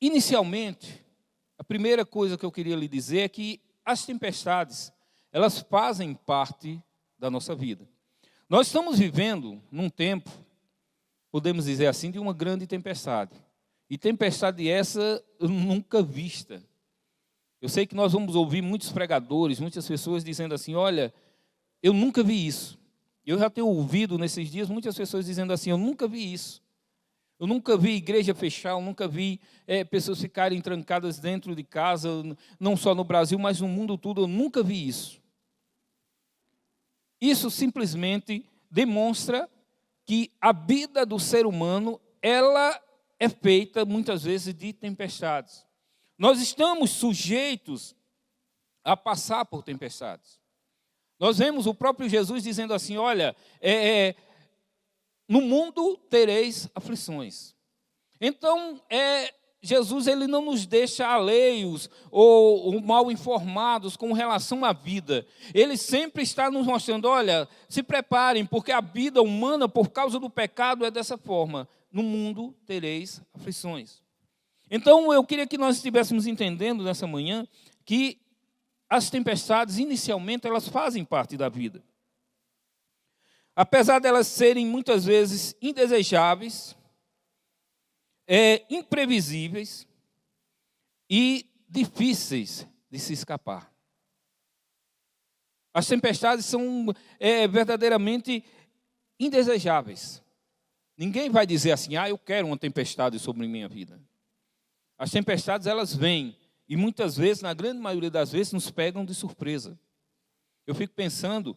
Inicialmente, a primeira coisa que eu queria lhe dizer é que as tempestades, elas fazem parte da nossa vida. Nós estamos vivendo num tempo, podemos dizer assim, de uma grande tempestade. E tempestade essa nunca vista. Eu sei que nós vamos ouvir muitos pregadores, muitas pessoas dizendo assim, olha, eu nunca vi isso. Eu já tenho ouvido nesses dias muitas pessoas dizendo assim, eu nunca vi isso. Eu nunca vi igreja fechar, eu nunca vi pessoas ficarem trancadas dentro de casa, não só no Brasil, mas no mundo todo, eu nunca vi isso. Isso simplesmente demonstra que a vida do ser humano, ela é feita muitas vezes de tempestades. Nós estamos sujeitos a passar por tempestades. Nós vemos o próprio Jesus dizendo assim, olha, no mundo tereis aflições. Então, Jesus ele não nos deixa alheios ou mal informados com relação à vida. Ele sempre está nos mostrando, olha, se preparem, porque a vida humana, por causa do pecado, é dessa forma. No mundo tereis aflições. Então, eu queria que nós estivéssemos entendendo nessa manhã que as tempestades, inicialmente, elas fazem parte da vida. Apesar de elas serem muitas vezes indesejáveis, imprevisíveis e difíceis de se escapar. As tempestades são verdadeiramente indesejáveis. Ninguém vai dizer assim, eu quero uma tempestade sobre minha vida. As tempestades, elas vêm e muitas vezes, na grande maioria das vezes, nos pegam de surpresa. Eu fico pensando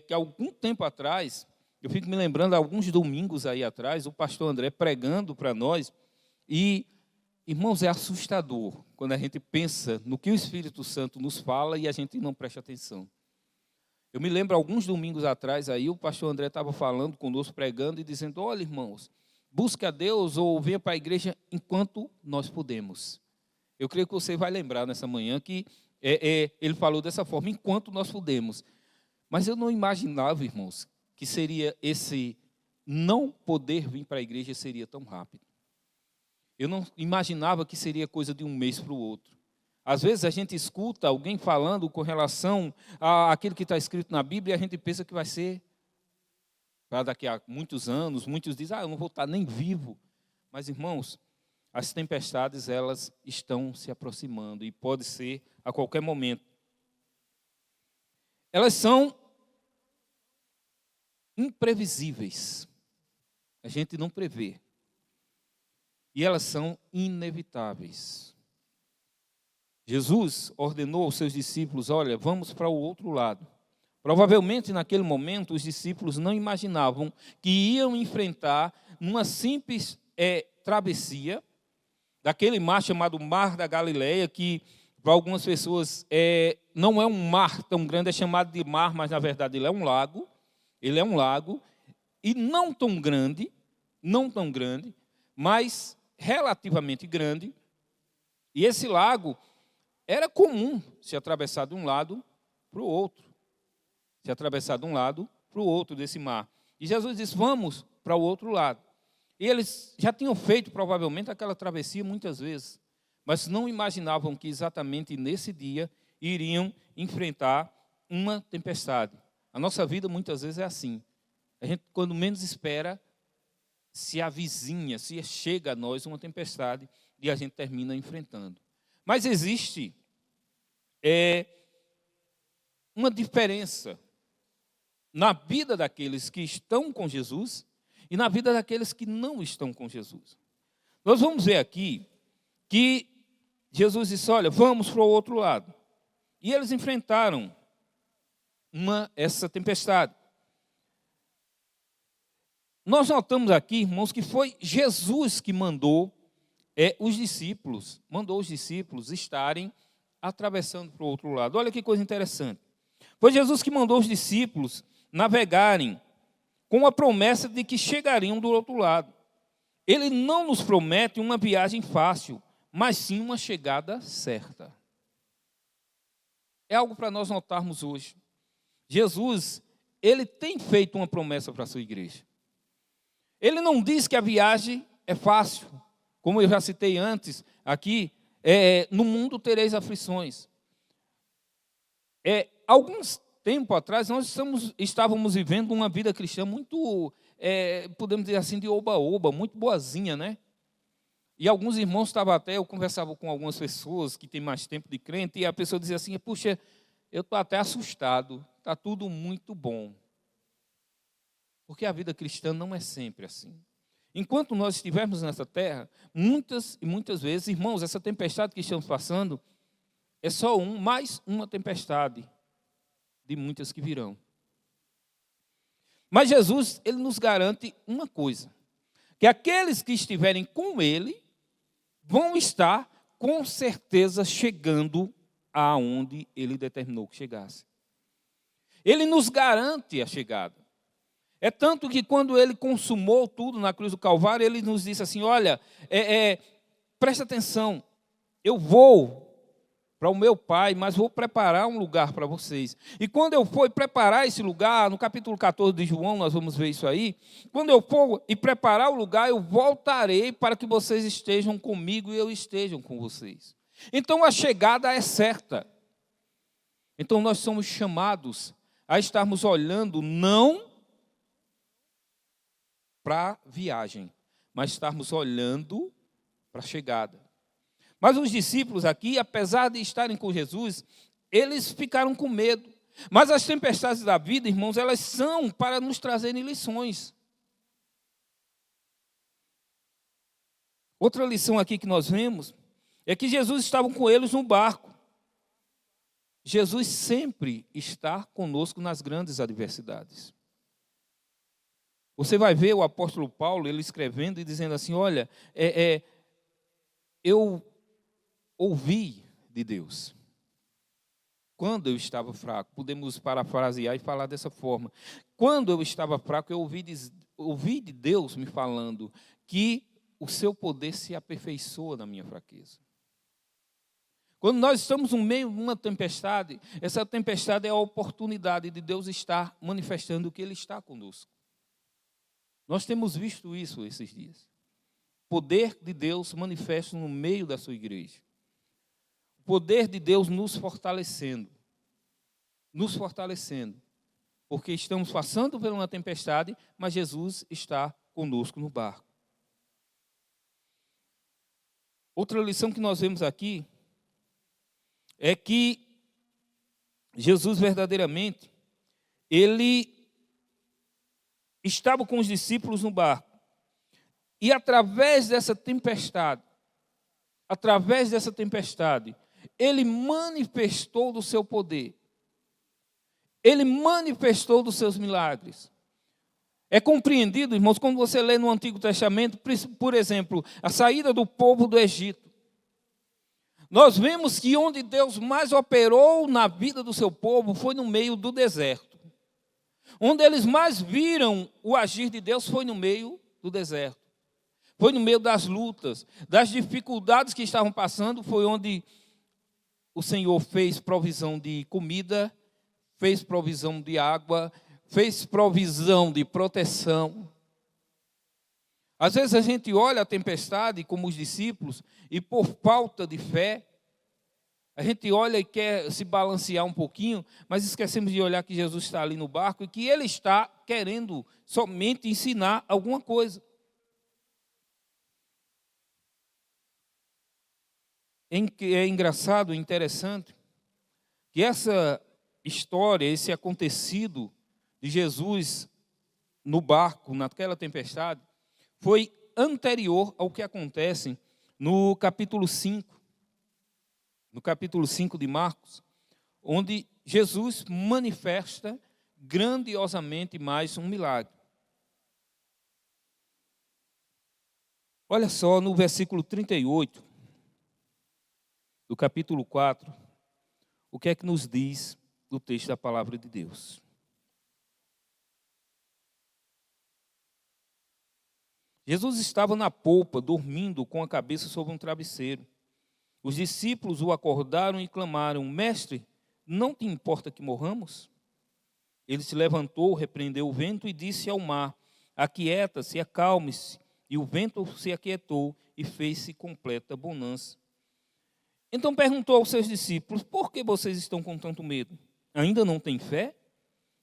que algum tempo atrás, eu fico me lembrando, alguns domingos aí atrás, o pastor André pregando para nós, e, irmãos, é assustador quando a gente pensa no que o Espírito Santo nos fala e a gente não presta atenção. Eu me lembro, alguns domingos atrás, aí o pastor André estava falando conosco, pregando e dizendo, olha, irmãos, busque a Deus ou venha para a igreja enquanto nós podemos. Eu creio que você vai lembrar nessa manhã que ele falou dessa forma, enquanto nós podemos. Mas eu não imaginava, irmãos, que seria esse não poder vir para a igreja seria tão rápido. Eu não imaginava que seria coisa de um mês para o outro. Às vezes a gente escuta alguém falando com relação àquilo que está escrito na Bíblia e a gente pensa que vai ser para daqui a muitos anos. Muitos dizem, eu não vou estar nem vivo. Mas, irmãos, as tempestades, elas estão se aproximando e pode ser a qualquer momento. Elas são imprevisíveis. A gente não prevê. E elas são inevitáveis. Jesus ordenou aos seus discípulos, olha, vamos para o outro lado. Provavelmente, naquele momento, os discípulos não imaginavam que iam enfrentar, numa simples travessia, daquele mar chamado Mar da Galileia, que para algumas pessoas não é um mar tão grande, é chamado de mar, mas na verdade ele é um lago. Ele é um lago, e não tão grande, mas relativamente grande. E esse lago era comum se atravessar de um lado para o outro. Se atravessar de um lado para o outro desse mar. E Jesus disse, vamos para o outro lado. E eles já tinham feito, provavelmente, aquela travessia muitas vezes, mas não imaginavam que exatamente nesse dia iriam enfrentar uma tempestade. A nossa vida, muitas vezes, é assim. A gente, quando menos espera, se avizinha, se chega a nós uma tempestade e a gente termina enfrentando. Mas existe uma diferença na vida daqueles que estão com Jesus e na vida daqueles que não estão com Jesus. Nós vamos ver aqui que Jesus disse, olha, vamos para o outro lado. E eles enfrentaram essa tempestade. Nós notamos aqui, irmãos, que foi Jesus que mandou os discípulos estarem atravessando para o outro lado. Olha que coisa interessante. Foi Jesus que mandou os discípulos navegarem com a promessa de que chegariam do outro lado. Ele não nos promete uma viagem fácil, mas sim uma chegada certa. É algo para nós notarmos hoje. Jesus, ele tem feito uma promessa para a sua igreja. Ele não diz que a viagem é fácil, como eu já citei antes aqui, no mundo tereis aflições. Alguns tempo atrás, nós estávamos vivendo uma vida cristã muito, podemos dizer assim, de oba-oba, muito boazinha, né? E alguns irmãos estavam até, eu conversava com algumas pessoas que têm mais tempo de crente, e a pessoa dizia assim, puxa, eu estou até assustado, está tudo muito bom. Porque a vida cristã não é sempre assim. Enquanto nós estivermos nessa terra, muitas e muitas vezes, irmãos, essa tempestade que estamos passando é só mais uma tempestade de muitas que virão. Mas Jesus, ele nos garante uma coisa, que aqueles que estiverem com ele vão estar com certeza chegando aonde ele determinou que chegasse. Ele nos garante a chegada. É tanto que quando ele consumou tudo na cruz do Calvário, ele nos disse assim, olha, presta atenção, eu vou para o meu Pai, mas vou preparar um lugar para vocês. E quando eu for preparar esse lugar, no capítulo 14 de João, nós vamos ver isso aí, quando eu for e preparar o lugar, eu voltarei para que vocês estejam comigo e eu estejam com vocês. Então a chegada é certa. Então nós somos chamados a estarmos olhando não para a viagem, mas estarmos olhando para a chegada. Mas os discípulos aqui, apesar de estarem com Jesus, eles ficaram com medo. Mas as tempestades da vida, irmãos, elas são para nos trazerem lições. Outra lição aqui que nós vemos é que Jesus estava com eles no barco. Jesus sempre está conosco nas grandes adversidades. Você vai ver o apóstolo Paulo, ele escrevendo e dizendo assim, olha, eu ouvi de Deus. Quando eu estava fraco, podemos parafrasear e falar dessa forma. Quando eu estava fraco, eu ouvi de Deus me falando que o seu poder se aperfeiçoa na minha fraqueza. Quando nós estamos no meio de uma tempestade, essa tempestade é a oportunidade de Deus estar manifestando que Ele está conosco. Nós temos visto isso esses dias. O poder de Deus manifesto no meio da sua igreja. O poder de Deus nos fortalecendo. Porque estamos passando por uma tempestade, mas Jesus está conosco no barco. Outra lição que nós vemos aqui é que Jesus verdadeiramente, ele estava com os discípulos no barco. E através dessa tempestade, ele manifestou do seu poder. Ele manifestou dos seus milagres. É compreendido, irmãos, quando você lê no Antigo Testamento, por exemplo, a saída do povo do Egito. Nós vemos que onde Deus mais operou na vida do seu povo foi no meio do deserto. Onde eles mais viram o agir de Deus foi no meio do deserto. Foi no meio das lutas, das dificuldades que estavam passando, foi onde o Senhor fez provisão de comida, fez provisão de água, fez provisão de proteção. Às vezes a gente olha a tempestade como os discípulos e por falta de fé, a gente olha e quer se balancear um pouquinho, mas esquecemos de olhar que Jesus está ali no barco e que Ele está querendo somente ensinar alguma coisa. É engraçado, interessante, que essa história, esse acontecido de Jesus no barco, naquela tempestade, foi anterior ao que acontece no capítulo 5. No capítulo 5 de Marcos, onde Jesus manifesta grandiosamente mais um milagre. Olha só no versículo 38 do capítulo 4, o que é que nos diz o texto da palavra de Deus. Jesus estava na polpa, dormindo com a cabeça sobre um travesseiro. Os discípulos o acordaram e clamaram: Mestre, não te importa que morramos? Ele se levantou, repreendeu o vento e disse ao mar: Aquieta-se, acalme-se. E o vento se aquietou e fez-se completa bonança. Então perguntou aos seus discípulos: Por que vocês estão com tanto medo? Ainda não têm fé?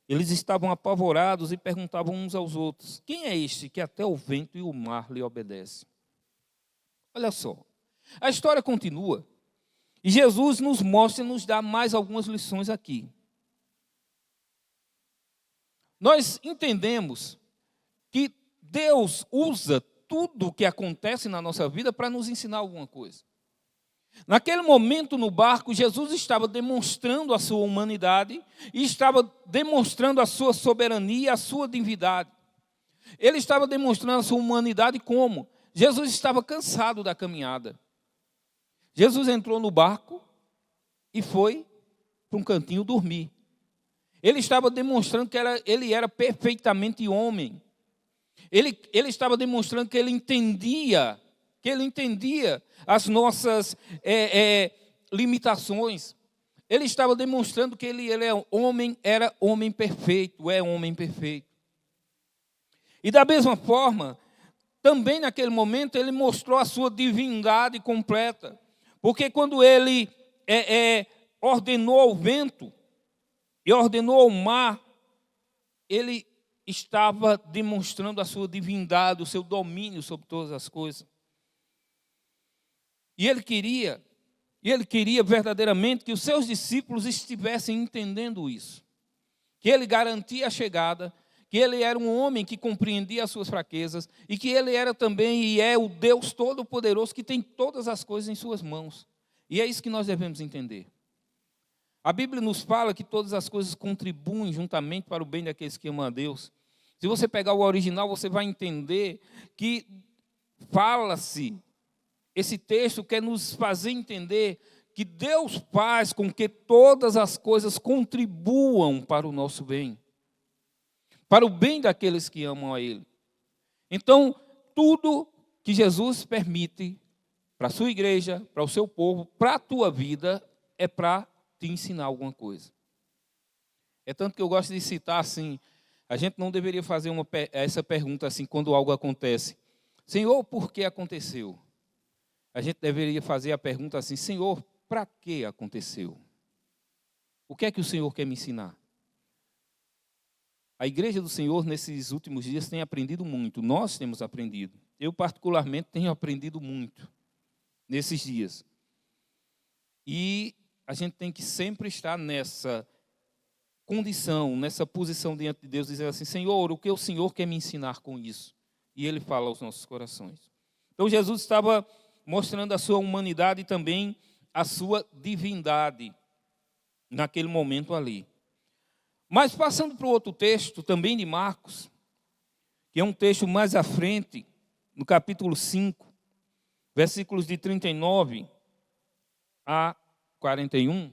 Eles estavam apavorados e perguntavam uns aos outros: Quem é este que até o vento e o mar lhe obedecem? Olha só. A história continua e Jesus nos mostra e nos dá mais algumas lições aqui. Nós entendemos que Deus usa tudo o que acontece na nossa vida para nos ensinar alguma coisa. Naquele momento no barco, Jesus estava demonstrando a sua humanidade e estava demonstrando a sua soberania, a sua divindade. Ele estava demonstrando a sua humanidade como? Jesus estava cansado da caminhada. Jesus entrou no barco e foi para um cantinho dormir. Ele estava demonstrando que ele era perfeitamente homem. Ele estava demonstrando que ele entendia as nossas limitações. Ele estava demonstrando que ele era homem perfeito, é homem perfeito. E da mesma forma, também naquele momento ele mostrou a sua divindade completa. Porque quando ele ordenou ao vento e ordenou ao mar, ele estava demonstrando a sua divindade, o seu domínio sobre todas as coisas. E ele queria verdadeiramente que os seus discípulos estivessem entendendo isso. Que ele garantia a chegada, que ele era um homem que compreendia as suas fraquezas e que ele era também e é o Deus Todo-Poderoso que tem todas as coisas em suas mãos. E é isso que nós devemos entender. A Bíblia nos fala que todas as coisas contribuem juntamente para o bem daqueles que amam a Deus. Se você pegar o original, você vai entender que fala-se, esse texto quer nos fazer entender que Deus faz com que todas as coisas contribuam para o nosso bem, para o bem daqueles que amam a Ele. Então, tudo que Jesus permite para a sua igreja, para o seu povo, para a tua vida, é para te ensinar alguma coisa. É tanto que eu gosto de citar assim, a gente não deveria fazer essa pergunta assim quando algo acontece. Senhor, por que aconteceu? A gente deveria fazer a pergunta assim, Senhor, para que aconteceu? O que é que o Senhor quer me ensinar? A igreja do Senhor, nesses últimos dias, tem aprendido muito. Nós temos aprendido. Eu, particularmente, tenho aprendido muito nesses dias. E a gente tem que sempre estar nessa condição, nessa posição diante de Deus, dizer assim, Senhor, o que o Senhor quer me ensinar com isso? E Ele fala aos nossos corações. Então, Jesus estava mostrando a sua humanidade e também a sua divindade naquele momento ali. Mas passando para o outro texto, também de Marcos, que é um texto mais à frente, no capítulo 5, versículos de 39 a 41,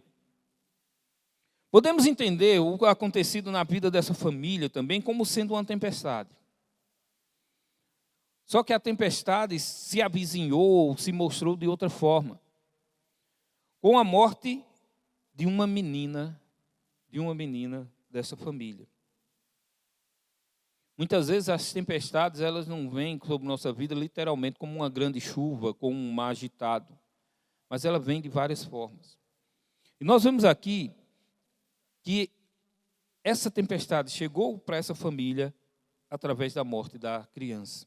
podemos entender o acontecido na vida dessa família também como sendo uma tempestade. Só que a tempestade se avizinhou, se mostrou de outra forma. Com a morte de uma menina dessa família. Muitas vezes as tempestades, elas não vêm sobre nossa vida literalmente como uma grande chuva, como um mar agitado, mas ela vem de várias formas. E nós vemos aqui que essa tempestade chegou para essa família através da morte da criança.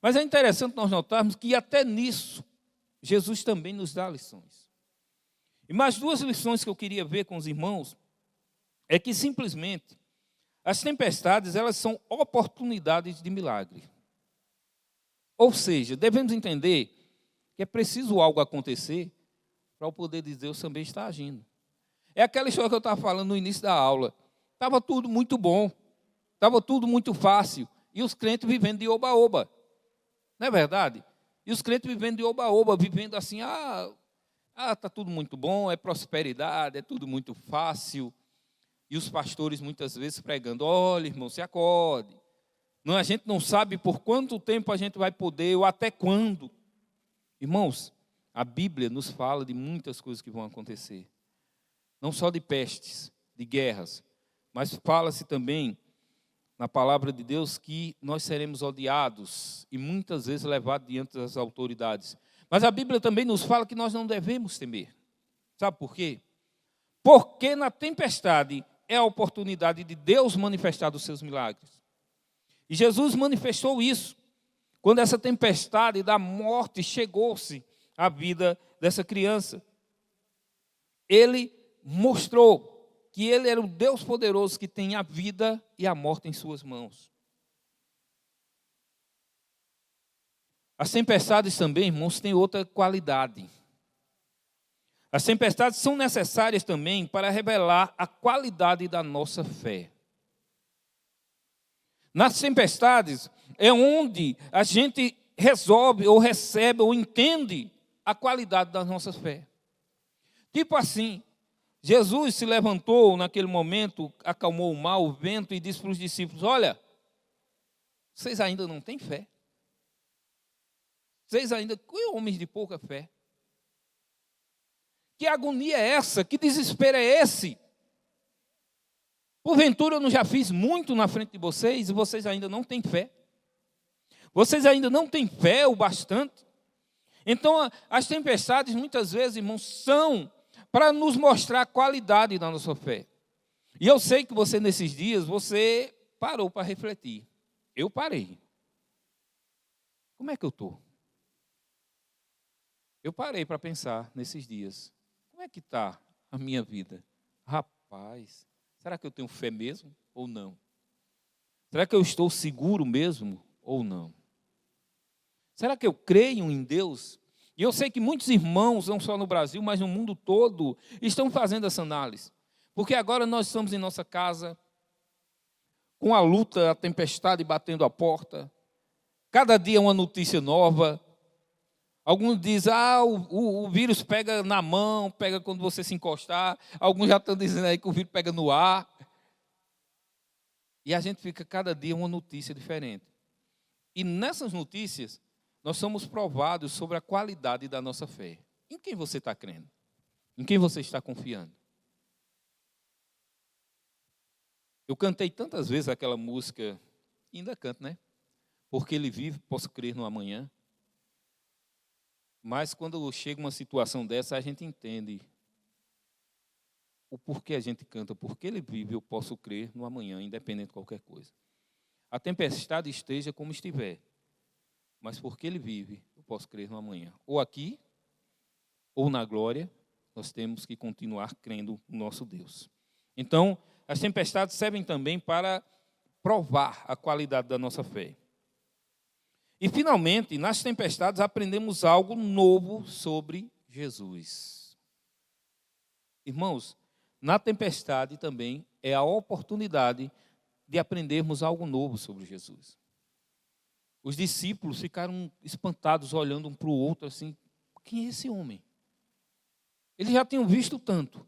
Mas é interessante nós notarmos que até nisso, Jesus também nos dá lições. E mais duas lições que eu queria ver com os irmãos, é que simplesmente as tempestades, elas são oportunidades de milagre. Ou seja, devemos entender que é preciso algo acontecer para o poder de Deus também estar agindo. É aquela história que eu estava falando no início da aula. Estava tudo muito bom, estava tudo muito fácil, e os crentes vivendo de oba-oba. Não é verdade? E os crentes vivendo de oba-oba, vivendo assim, está tudo muito bom, é prosperidade, é tudo muito fácil. E os pastores muitas vezes pregando, olha, irmão, se acorde. Não, a gente não sabe por quanto tempo a gente vai poder, ou até quando. Irmãos, a Bíblia nos fala de muitas coisas que vão acontecer. Não só de pestes, de guerras, mas fala-se também na palavra de Deus que nós seremos odiados e muitas vezes levados diante das autoridades. Mas a Bíblia também nos fala que nós não devemos temer. Sabe por quê? Porque na tempestade é a oportunidade de Deus manifestar os seus milagres. E Jesus manifestou isso quando essa tempestade da morte chegou-se à vida dessa criança. Ele mostrou que ele era o Deus poderoso que tem a vida e a morte em suas mãos. As tempestades também, irmãos, têm outra qualidade. As tempestades são necessárias também para revelar a qualidade da nossa fé. Nas tempestades é onde a gente resolve ou recebe ou entende a qualidade da nossa fé. Tipo assim, Jesus se levantou naquele momento, acalmou o mar, o vento e disse para os discípulos, olha, vocês ainda não têm fé. Vocês ainda, que homens de pouca fé. Que agonia é essa? Que desespero é esse? Porventura eu não já fiz muito na frente de vocês e vocês ainda não têm fé? Vocês ainda não têm fé o bastante? Então, as tempestades muitas vezes, irmãos, são para nos mostrar a qualidade da nossa fé. E eu sei que você, nesses dias, você parou para refletir. Eu parei. Como é que eu estou? Eu parei para pensar nesses dias. Como é que está a minha vida? Rapaz, será que eu tenho fé mesmo ou não? Será que eu estou seguro mesmo ou não? Será que eu creio em Deus? E eu sei que muitos irmãos, não só no Brasil, mas no mundo todo, estão fazendo essa análise. Porque agora nós estamos em nossa casa, com a luta, a tempestade batendo a porta. Cada dia uma notícia nova. Alguns dizem, o vírus pega na mão, pega quando você se encostar. Alguns já estão dizendo aí que o vírus pega no ar. E a gente fica cada dia uma notícia diferente. E nessas notícias, nós somos provados sobre a qualidade da nossa fé. Em quem você está crendo? Em quem você está confiando? Eu cantei tantas vezes aquela música, e ainda canto, né? Porque ele vive, posso crer no amanhã. Mas quando chega uma situação dessa, a gente entende o porquê a gente canta. Porque ele vive, eu posso crer no amanhã, independente de qualquer coisa. A tempestade esteja como estiver. Mas porque ele vive, eu posso crer no amanhã. Ou aqui, ou na glória, nós temos que continuar crendo no nosso Deus. Então, as tempestades servem também para provar a qualidade da nossa fé. E, finalmente, nas tempestades aprendemos algo novo sobre Jesus. Irmãos, na tempestade também é a oportunidade de aprendermos algo novo sobre Jesus. Os discípulos ficaram espantados, olhando um para o outro assim, quem é esse homem? Eles já tinham visto tanto,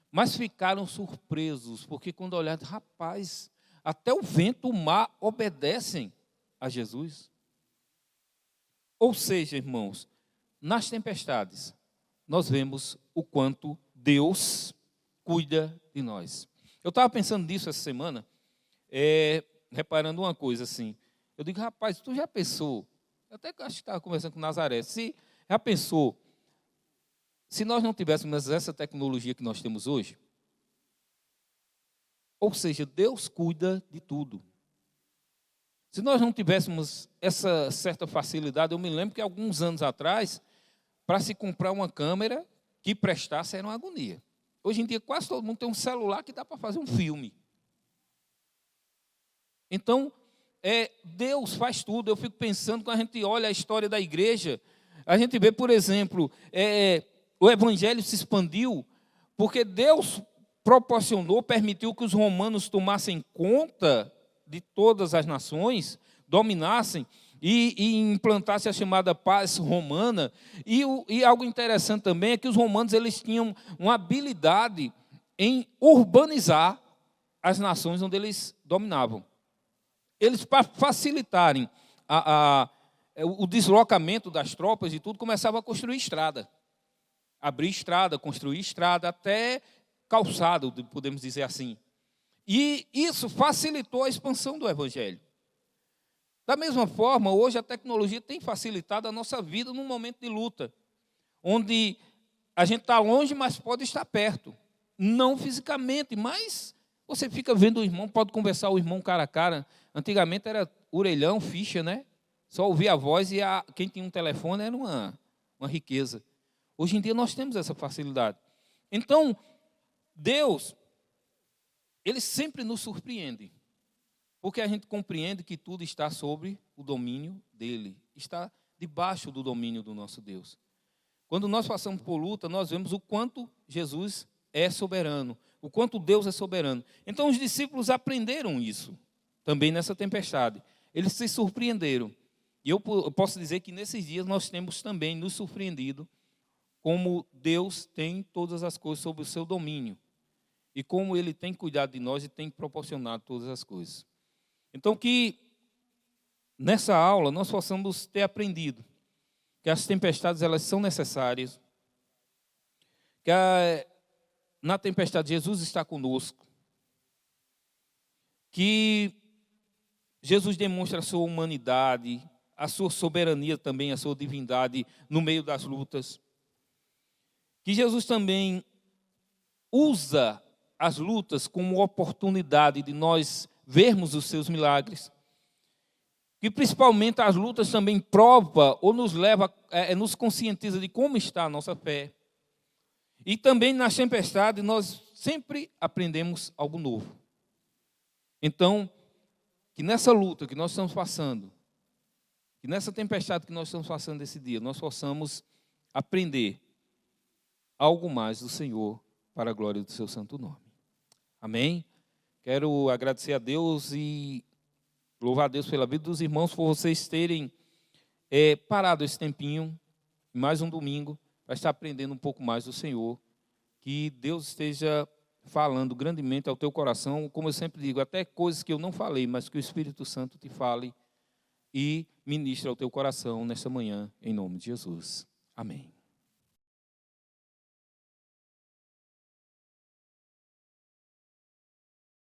mas ficaram surpresos, porque quando olharam, rapaz, até o vento, o mar obedecem a Jesus. Ou seja, irmãos, nas tempestades, nós vemos o quanto Deus cuida de nós. Eu estava pensando nisso essa semana, reparando uma coisa assim. Eu digo, rapaz, tu já pensou? Eu até acho que estava conversando com o Nazaré. Já pensou, se nós não tivéssemos essa tecnologia que nós temos hoje? Ou seja, Deus cuida de tudo. Se nós não tivéssemos essa certa facilidade, eu me lembro que alguns anos atrás, para se comprar uma câmera que prestasse era uma agonia. Hoje em dia quase todo mundo tem um celular que dá para fazer um filme. Então, Deus faz tudo. Eu fico pensando, quando a gente olha a história da igreja, a gente vê, por exemplo, o evangelho se expandiu porque Deus proporcionou, permitiu que os romanos tomassem conta de todas as nações, dominassem e implantassem a chamada paz romana. E algo interessante também é que os romanos eles tinham uma habilidade em urbanizar as nações onde eles dominavam. Eles, para facilitarem o deslocamento das tropas e tudo, começavam a construir estrada. Abrir estrada, construir estrada, até calçado, podemos dizer assim. E isso facilitou a expansão do evangelho. Da mesma forma, hoje a tecnologia tem facilitado a nossa vida num momento de luta, onde a gente está longe, mas pode estar perto. Não fisicamente, mas você fica vendo o irmão, pode conversar o irmão cara a cara. Antigamente era orelhão, ficha, né? Só ouvir a voz e quem tinha um telefone era uma riqueza. Hoje em dia nós temos essa facilidade. Então, Deus, Ele sempre nos surpreende, porque a gente compreende que tudo está sob o domínio dEle, está debaixo do domínio do nosso Deus. Quando nós passamos por luta, nós vemos o quanto Jesus é soberano, o quanto Deus é soberano. Então os discípulos aprenderam isso, também nessa tempestade. Eles se surpreenderam. E eu posso dizer que nesses dias nós temos também nos surpreendido como Deus tem todas as coisas sob o seu domínio. E como Ele tem cuidado de nós e tem proporcionado todas as coisas. Então que nessa aula nós possamos ter aprendido que as tempestades elas são necessárias, que na tempestade Jesus está conosco, que Jesus demonstra a sua humanidade, a sua soberania também, a sua divindade no meio das lutas, que Jesus também usa as lutas como oportunidade de nós vermos os seus milagres, que principalmente as lutas também prova ou nos leva, nos conscientiza de como está a nossa fé. E também nas tempestades nós sempre aprendemos algo novo. Então, que nessa luta que nós estamos passando, que nessa tempestade que nós estamos passando esse dia, nós possamos aprender algo mais do Senhor para a glória do seu santo nome. Amém? Quero agradecer a Deus e louvar a Deus pela vida dos irmãos, por vocês terem parado esse tempinho, mais um domingo, para estar aprendendo um pouco mais do Senhor. Que Deus esteja falando grandemente ao teu coração, como eu sempre digo, até coisas que eu não falei, mas que o Espírito Santo te fale e ministre ao teu coração nesta manhã, em nome de Jesus. Amém.